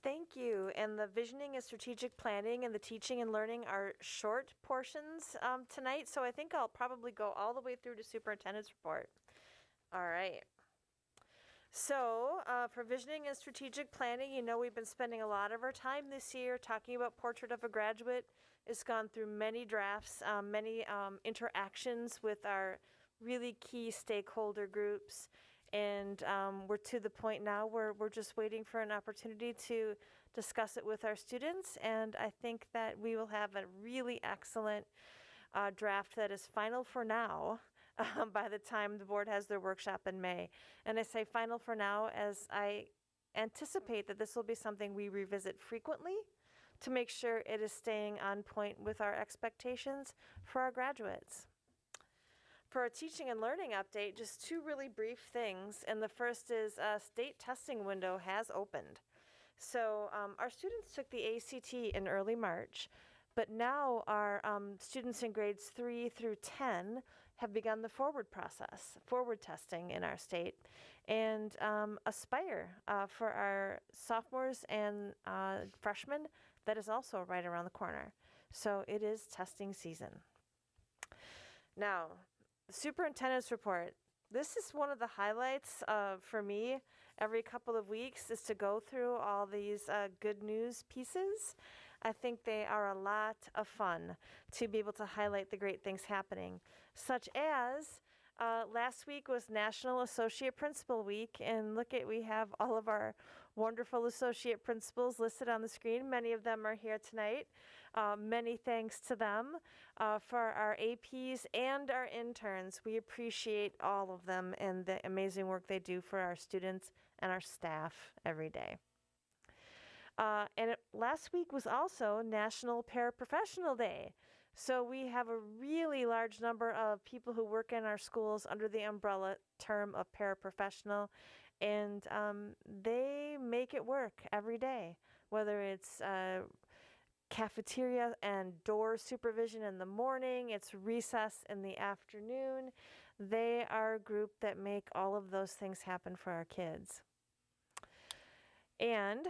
Thank you. And the visioning and strategic planning and the teaching and learning are short portions tonight, so I think I'll probably go all the way through to superintendent's report. All right. So for visioning and strategic planning, you know we've been spending a lot of our time this year talking about Portrait of a Graduate. It's gone through many drafts, many interactions with our really key stakeholder groups. And we're to the point now where we're just waiting for an opportunity to discuss it with our students. And I think that we will have a really excellent draft that is final for now by the time the board has their workshop in May. And I say final for now as I anticipate that this will be something we revisit frequently to make sure it is staying on point with our expectations for our graduates. For our teaching and learning update, just 2 really brief things. And the first is state testing window has opened. So our students took the ACT in early March, but now our students in grades 3 through 10 have begun the forward testing in our state. And Aspire for our sophomores and freshmen, that is also right around the corner. So it is testing season. Now, the superintendent's report. This is one of the highlights for me every couple of weeks is to go through all these good news pieces. I think they are a lot of fun to be able to highlight the great things happening, such as last week was National Associate Principal Week, and we have all of our wonderful associate principals listed on the screen. Many of them are here tonight. Many thanks to them for our APs and our interns. We appreciate all of them and the amazing work they do for our students and our staff every day. Last week was also National Paraprofessional Day. So we have a really large number of people who work in our schools under the umbrella term of paraprofessional, and they make it work every day, whether it's cafeteria and door supervision in the morning, it's recess in the afternoon. They are a group that make all of those things happen for our kids. And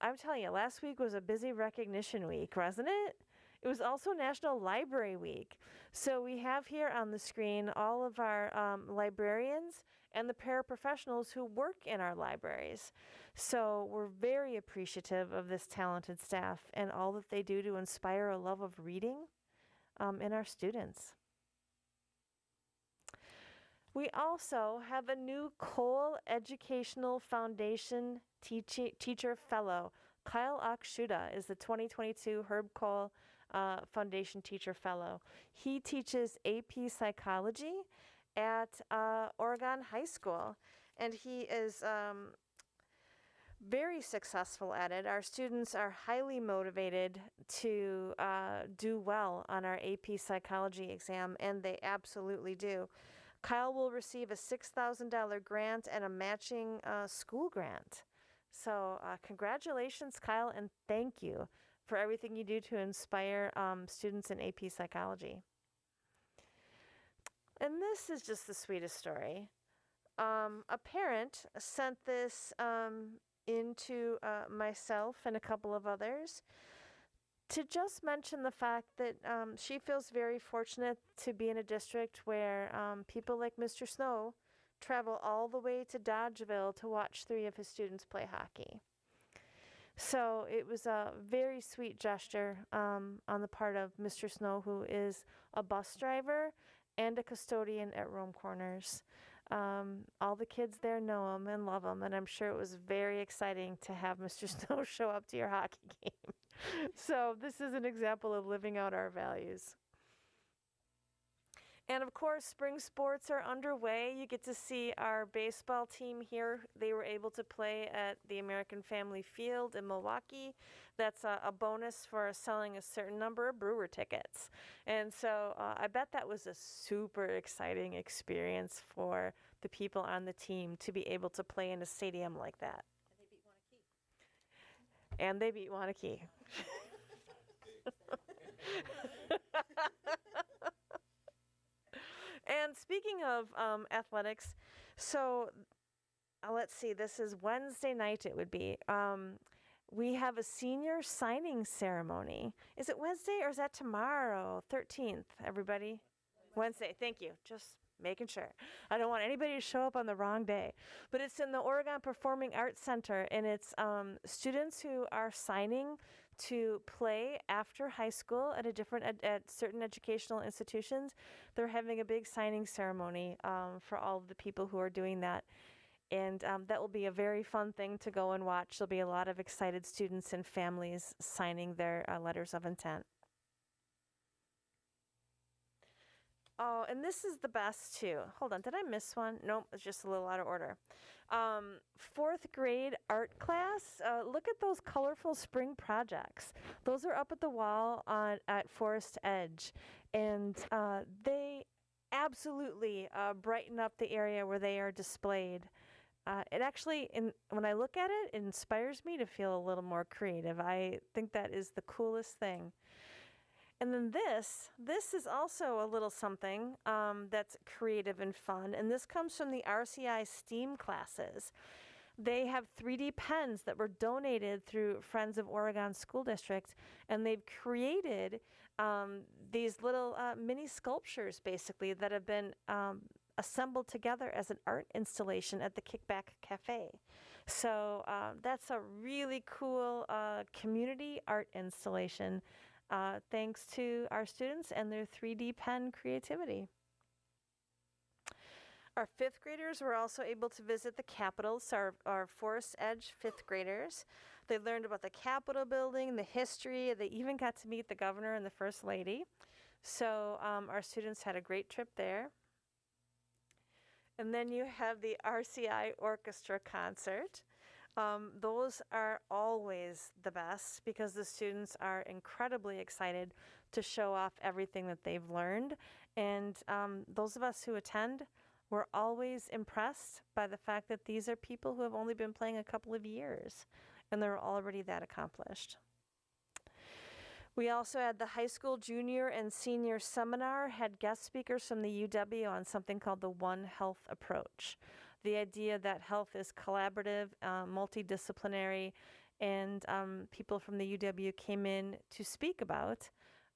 I'm telling you, last week was a busy recognition week, wasn't it? It was also National Library Week. So we have here on the screen all of our librarians and the paraprofessionals who work in our libraries. So we're very appreciative of this talented staff and all that they do to inspire a love of reading in our students. We also have a new Cole Educational Foundation Teacher Fellow. Kyle Akshuda is the 2022 Herb Cole Foundation Teacher Fellow. He teaches AP Psychology at Oregon High School, and he is very successful at it. Our students are highly motivated to do well on our AP Psychology exam, and they absolutely do. Kyle will receive a $6,000 grant and a matching school grant. So congratulations, Kyle, and thank you for everything you do to inspire students in AP Psychology. And this is just the sweetest story. A parent sent this into myself and a couple of others to just mention the fact that she feels very fortunate to be in a district where people like Mr. Snow travel all the way to Dodgeville to watch 3 of his students play hockey. So it was a very sweet gesture on the part of Mr. Snow, who is a bus driver and a custodian at Rome Corners. All the kids there know him and love him, and I'm sure it was very exciting to have Mr. Snow show up to your hockey game. So this is an example of living out our values. And of course, spring sports are underway. You get to see our baseball team here. They were able to play at the American Family Field in Milwaukee. That's a bonus for selling a certain number of Brewer tickets. And so I bet that was a super exciting experience for the people on the team to be able to play in a stadium like that. And they beat Wanakee. And speaking of athletics, so let's see, this is Wednesday night it would be. We have a senior signing ceremony. Is it Wednesday or is that tomorrow? 13th, everybody? Wednesday, thank you. Just making sure. I don't want anybody to show up on the wrong day. But it's in the Oregon Performing Arts Center, and it's students who are signing to play after high school at certain educational institutions. They're having a big signing ceremony for all of the people who are doing that. And that will be a very fun thing to go and watch. There'll be a lot of excited students and families signing their letters of intent. Oh, and this is the best too. Hold on, did I miss one? Nope, it's just a little out of order. 4th grade art class. Look at those colorful spring projects. Those are up at the wall at Forest Edge, and they absolutely brighten up the area where they are displayed. It actually, when I look at it, it inspires me to feel a little more creative. I think that is the coolest thing. And then this is also a little something that's creative and fun, and this comes from the RCI STEAM classes. They have 3D pens that were donated through Friends of Oregon School District, and they've created these little mini sculptures, basically, that have been assembled together as an art installation at the Kickback Cafe. So that's a really cool community art installation thanks to our students and their 3D pen creativity. Our fifth graders were also able to visit the Capitol, so our Forest Edge fifth graders. They learned about the Capitol building, the history. They even got to meet the governor and the first lady. So our students had a great trip there. And then you have the RCI Orchestra concert. Those are always the best because the students are incredibly excited to show off everything that they've learned. And those of us who attend, we're always impressed by the fact that these are people who have only been playing a couple of years, and they're already that accomplished. We also had the high school junior and senior seminar, had guest speakers from the UW on something called the One Health approach. The idea that health is collaborative, multidisciplinary, and people from the UW came in to speak about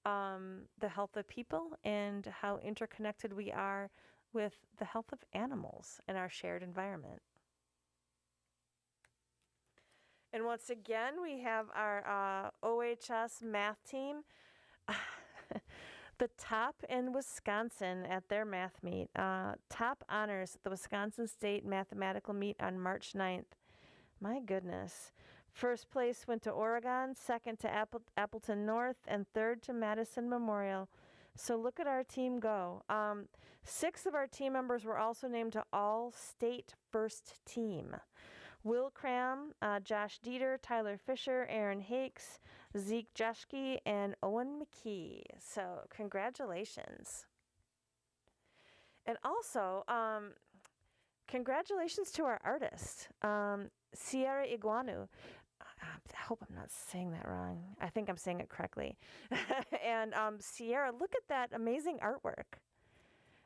the health of people and how interconnected we are with the health of animals in our shared environment. And once again, we have our OHS math team. The top in Wisconsin at their math meet. Top honors at the Wisconsin State Mathematical Meet on March 9th. My goodness. First place went to Oregon, second to Appleton North, and third to Madison Memorial. So look at our team go. 6 of our team members were also named to All-State First Team. Will Cram, Josh Dieter, Tyler Fisher, Aaron Hakes, Zeke Jeschke, and Owen McKee. So congratulations. And also, congratulations to our artist, Sierra Iguanu. I hope I'm not saying that wrong. I think I'm saying it correctly. And Sierra, look at that amazing artwork.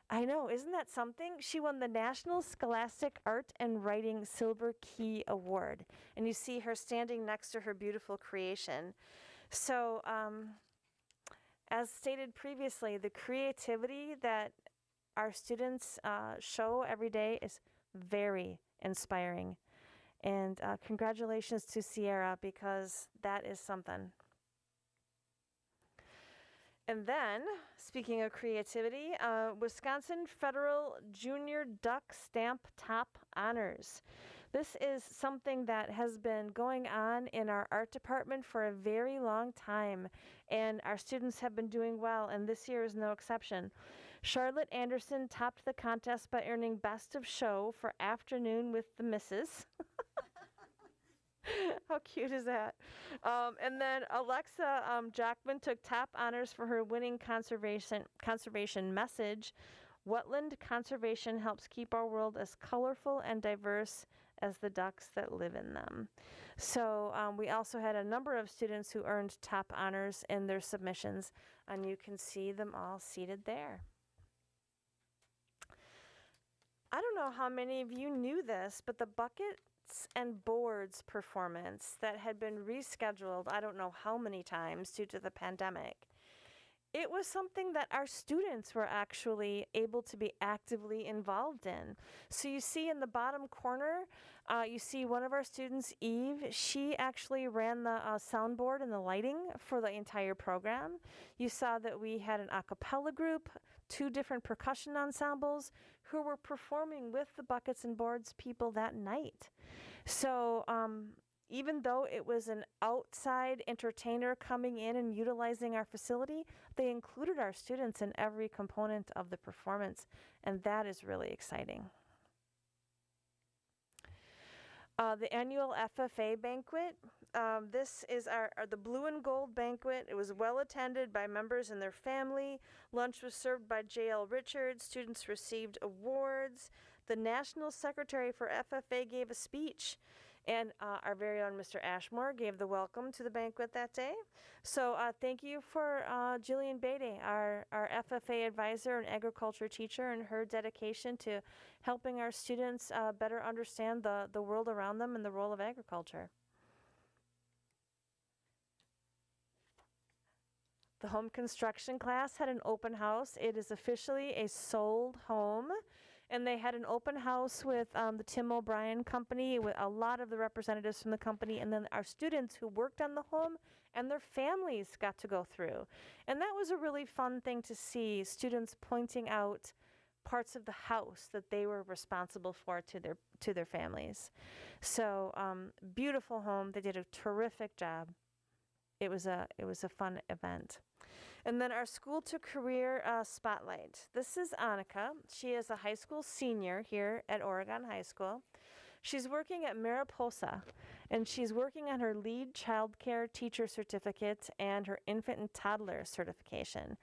I know, isn't that something? She won the National Scholastic Art and Writing Silver Key Award. And you see her standing next to her beautiful creation. So, as stated previously, the creativity that our students show every day is very inspiring. And congratulations to Sierra, because that is something. And then, speaking of creativity, Wisconsin Federal Junior Duck Stamp Top Honors. This is something that has been going on in our art department for a very long time, and our students have been doing well, and this year is no exception. Charlotte Anderson topped the contest by earning Best of Show for Afternoon with the Misses. How cute is that? And then Alexa Jackman took top honors for her winning conservation message. Wetland conservation helps keep our world as colorful and diverse as the ducks that live in them. So we also had a number of students who earned top honors in their submissions, and you can see them all seated there. I don't know how many of you knew this, but the buckets and boards performance that had been rescheduled, I don't know how many times due to the pandemic, it was something that our students were actually able to be actively involved in. So you see in the bottom corner, you see one of our students, Eve. She actually ran the soundboard and the lighting for the entire program. You saw that we had an a cappella group, 2 different percussion ensembles who were performing with the buckets and boards people that night. So even though it was an outside entertainer coming in and utilizing our facility, they included our students in every component of the performance, and that is really exciting. The annual FFA banquet. This is the Blue and Gold banquet. It was well attended by members and their family. Lunch was served by J.L. Richards. Students received awards. The National Secretary for FFA gave a speech. And our very own Mr. Ashmore gave the welcome to the banquet that day. So thank you for Jillian Beatty, our FFA advisor and agriculture teacher, and her dedication to helping our students better understand the world around them and the role of agriculture. The home construction class had an open house. It is officially a sold home. And they had an open house with the Tim O'Brien Company, with a lot of the representatives from the company, and then our students who worked on the home and their families got to go through. And that was a really fun thing to see, students pointing out parts of the house that they were responsible for to their families. So beautiful home. They did a terrific job. It was a fun event. And then our school to career spotlight. This is Annika. She is a high school senior here at Oregon High School. She's working at Mariposa, and she's working on her lead child care teacher certificate and her infant and toddler certification.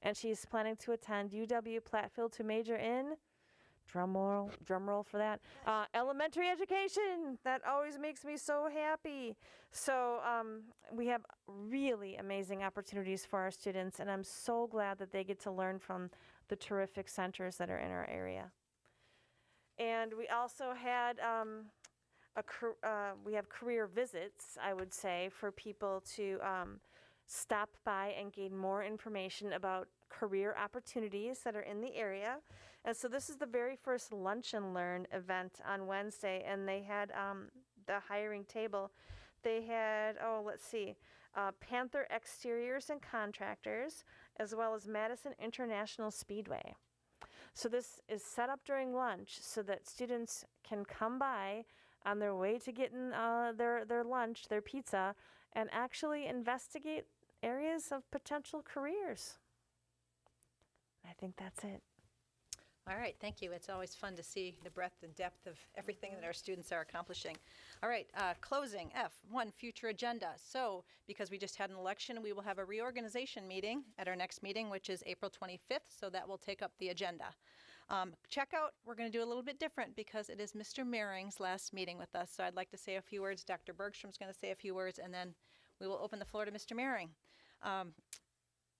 And she's planning to attend UW Platteville to major in, drum roll for that, elementary education. That always makes me so happy. So we have really amazing opportunities for our students, and I'm so glad that they get to learn from the terrific centers that are in our area. And we also had we have career visits, I would say, for people to stop by and gain more information about career opportunities that are in the area. And so this is the very first Lunch and Learn event on Wednesday, and they had the hiring table. They had, Panther Exteriors and Contractors, as well as Madison International Speedway. So this is set up during lunch so that students can come by on their way to getting their lunch, their pizza, and actually investigate areas of potential careers. I think that's it. All right, thank you. It's always fun to see the breadth and depth of everything that our students are accomplishing. All right, closing, F1, future agenda. So, because we just had an election, we will have a reorganization meeting at our next meeting, which is April 25th, so that will take up the agenda. Checkout, we're going to do a little bit different because it is Mr. Maring's last meeting with us, so I'd like to say a few words. Dr. Bergstrom's going to say a few words, and then we will open the floor to Mr. Maring.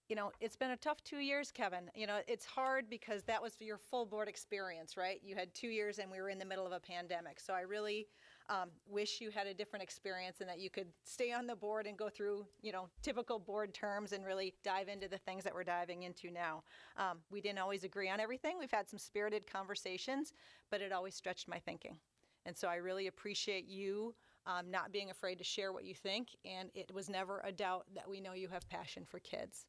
You know, it's been a tough 2 years, Kevin. You know, it's hard because that was your full board experience, right? You had 2 years and we were in the middle of a pandemic. So I really wish you had a different experience and that you could stay on the board and go through, you know, typical board terms and really dive into the things that we're diving into now. We didn't always agree on everything. We've had some spirited conversations, but it always stretched my thinking. And so I really appreciate you not being afraid to share what you think. And it was never a doubt that we know you have passion for kids.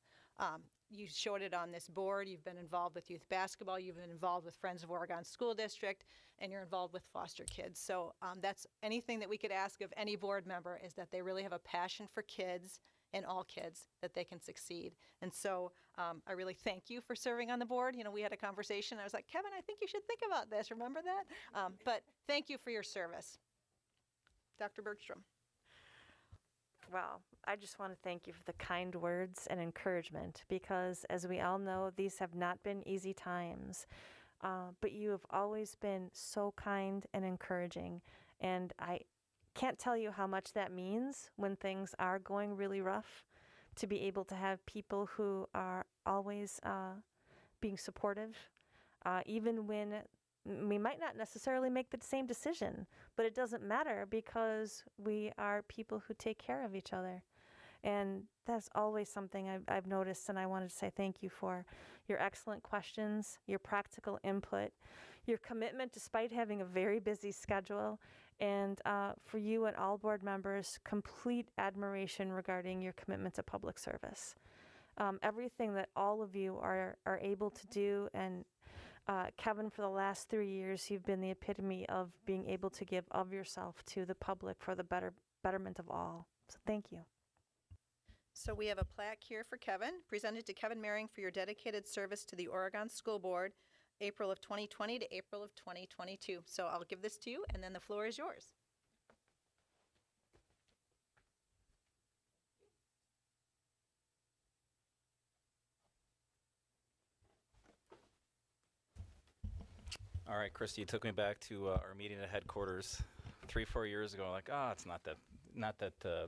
You showed it on this board. You've been involved with youth basketball. You've been involved with Friends of Oregon School District, and you're involved with foster kids. So that's anything that we could ask of any board member is that they really have a passion for kids and all kids, that they can succeed. And so I really thank you for serving on the board. You know, we had a conversation. I was like, Kevin, I think you should think about this. Remember that? But thank you for your service. Dr. Bergstrom. Well, I just want to thank you for the kind words and encouragement because, as we all know, these have not been easy times. But you have always been so kind and encouraging. And I can't tell you how much that means when things are going really rough, to be able to have people who are always being supportive, even when we might not necessarily make the same decision, but it doesn't matter because we are people who take care of each other. And that's always something I've noticed, and I wanted to say thank you for your excellent questions, your practical input, your commitment despite having a very busy schedule, and for you and all board members, complete admiration regarding your commitment to public service. Everything that all of you are able to do, and Kevin, for the last 3 years, you've been the epitome of being able to give of yourself to the public for the betterment of all. So thank you. So we have a plaque here for Kevin, presented to Kevin Maring for your dedicated service to the Oregon School Board, April of 2020 to April of 2022. So I'll give this to you, and then the floor is yours. All right, Christy, you took me back to our meeting at headquarters 3-4 years ago. Like, it's not that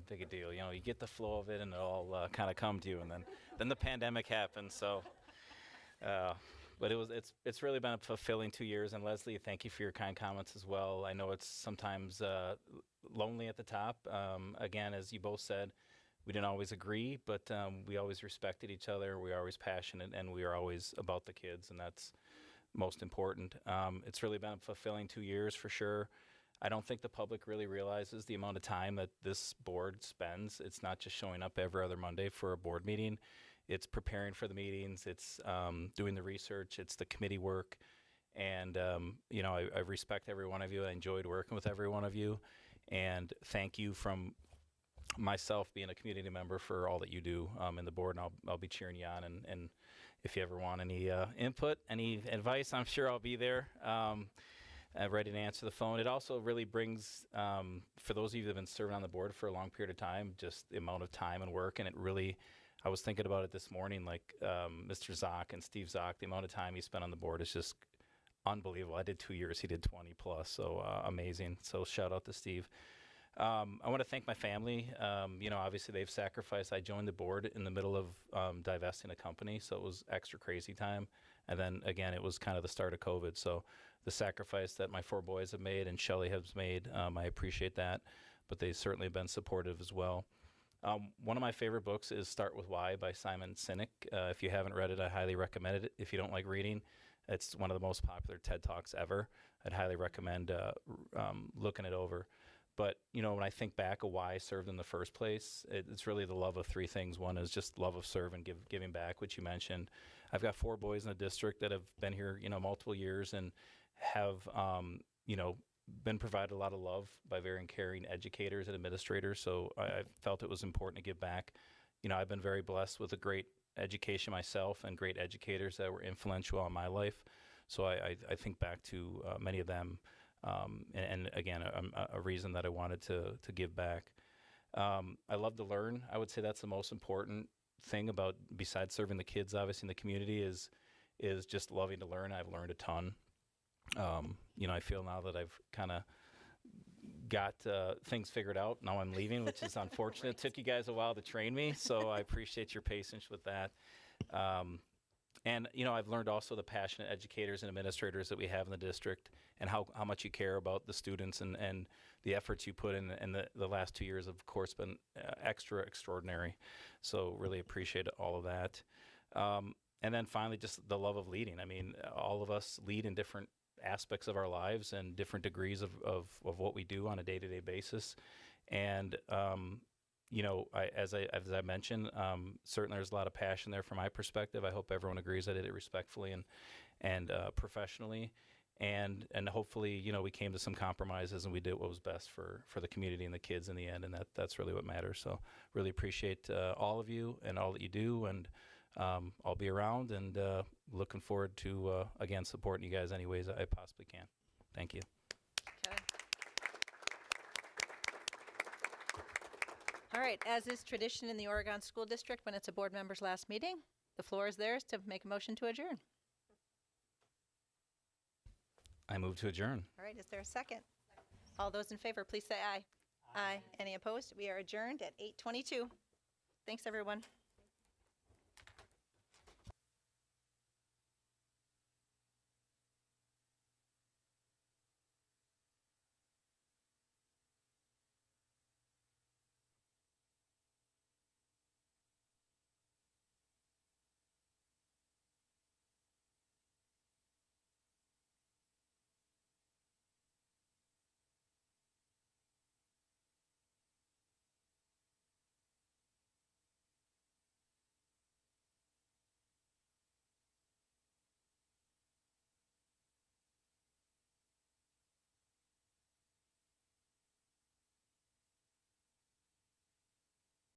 big a deal. You know, you get the flow of it, and it all kind of come to you. And then the pandemic happened. So, but it's really been a fulfilling 2 years. And Leslie, thank you for your kind comments as well. I know it's sometimes lonely at the top. Again, as you both said, we didn't always agree, but we always respected each other. We were always passionate, and we were always about the kids, and that's most important. It's really been a fulfilling 2 years for sure. I don't think the public really realizes the amount of time that this board spends. It's not just showing up every other Monday for a board meeting. It's preparing for the meetings. It's doing the research. It's the committee work. And, you know, I respect every one of you. I enjoyed working with every one of you. And thank you from myself being a community member for all that you do in the board. And I'll be cheering you on. And if you ever want any input, any advice, I'm sure I'll be there. Ready to answer the phone. It also really brings, for those of you that have been serving on the board for a long period of time, just the amount of time and work. And it really, I was thinking about it this morning, like Mr. Zock and Steve Zock, the amount of time he spent on the board is just unbelievable. I did 2 years. He did 20 plus. So amazing. So shout out to Steve. I want to thank my family. You know, obviously they've sacrificed. I joined the board in the middle of divesting a company, so it was extra crazy time. And then again, it was kind of the start of COVID. So the sacrifice that my 4 boys have made and Shelley has made, I appreciate that. But they certainly have been supportive as well. One of my favorite books is Start With Why by Simon Sinek. If you haven't read it, I highly recommend it. If you don't like reading, it's one of the most popular TED Talks ever. I'd highly recommend looking it over. But, you know, when I think back of why I served in the first place, it's really the love of 3 things. One is just love of serving, giving back, which you mentioned. I've got 4 boys in the district that have been here, you know, multiple years and have, you know, been provided a lot of love by very caring educators and administrators. So I felt it was important to give back. You know, I've been very blessed with a great education myself and great educators that were influential on my life. So I think back to many of them. And again, a reason that I wanted to give back. I love to learn. I would say that's the most important thing about, besides serving the kids, obviously in the community, is just loving to learn. I've learned a ton. You know, I feel now that I've kind of got things figured out. Now I'm leaving, which is unfortunate. It took you guys a while to train me, so I appreciate your patience with that. And, you know, I've learned also the passionate educators and administrators that we have in the district and how much you care about the students and the efforts you put in. And the last 2 years have, of course, been extraordinary. So really appreciate all of that. And then finally, just the love of leading. I mean, all of us lead in different aspects of our lives and different degrees of what we do on a day-to-day basis. And, you know, as I mentioned, certainly there's a lot of passion there from my perspective. I hope everyone agrees I did it respectfully and professionally. And hopefully, you know, we came to some compromises and we did what was best for the community and the kids in the end. And that's really what matters. So really appreciate all of you and all that you do. And I'll be around and looking forward to, again, supporting you guys any ways I possibly can. Thank you. All right, as is tradition in the Oregon School District, when it's a board member's last meeting, the floor is theirs to make a motion to adjourn. I move to adjourn. All right, is there a second? All those in favor, please say aye. Aye. Any opposed? We are adjourned at 8:22. Thanks, everyone.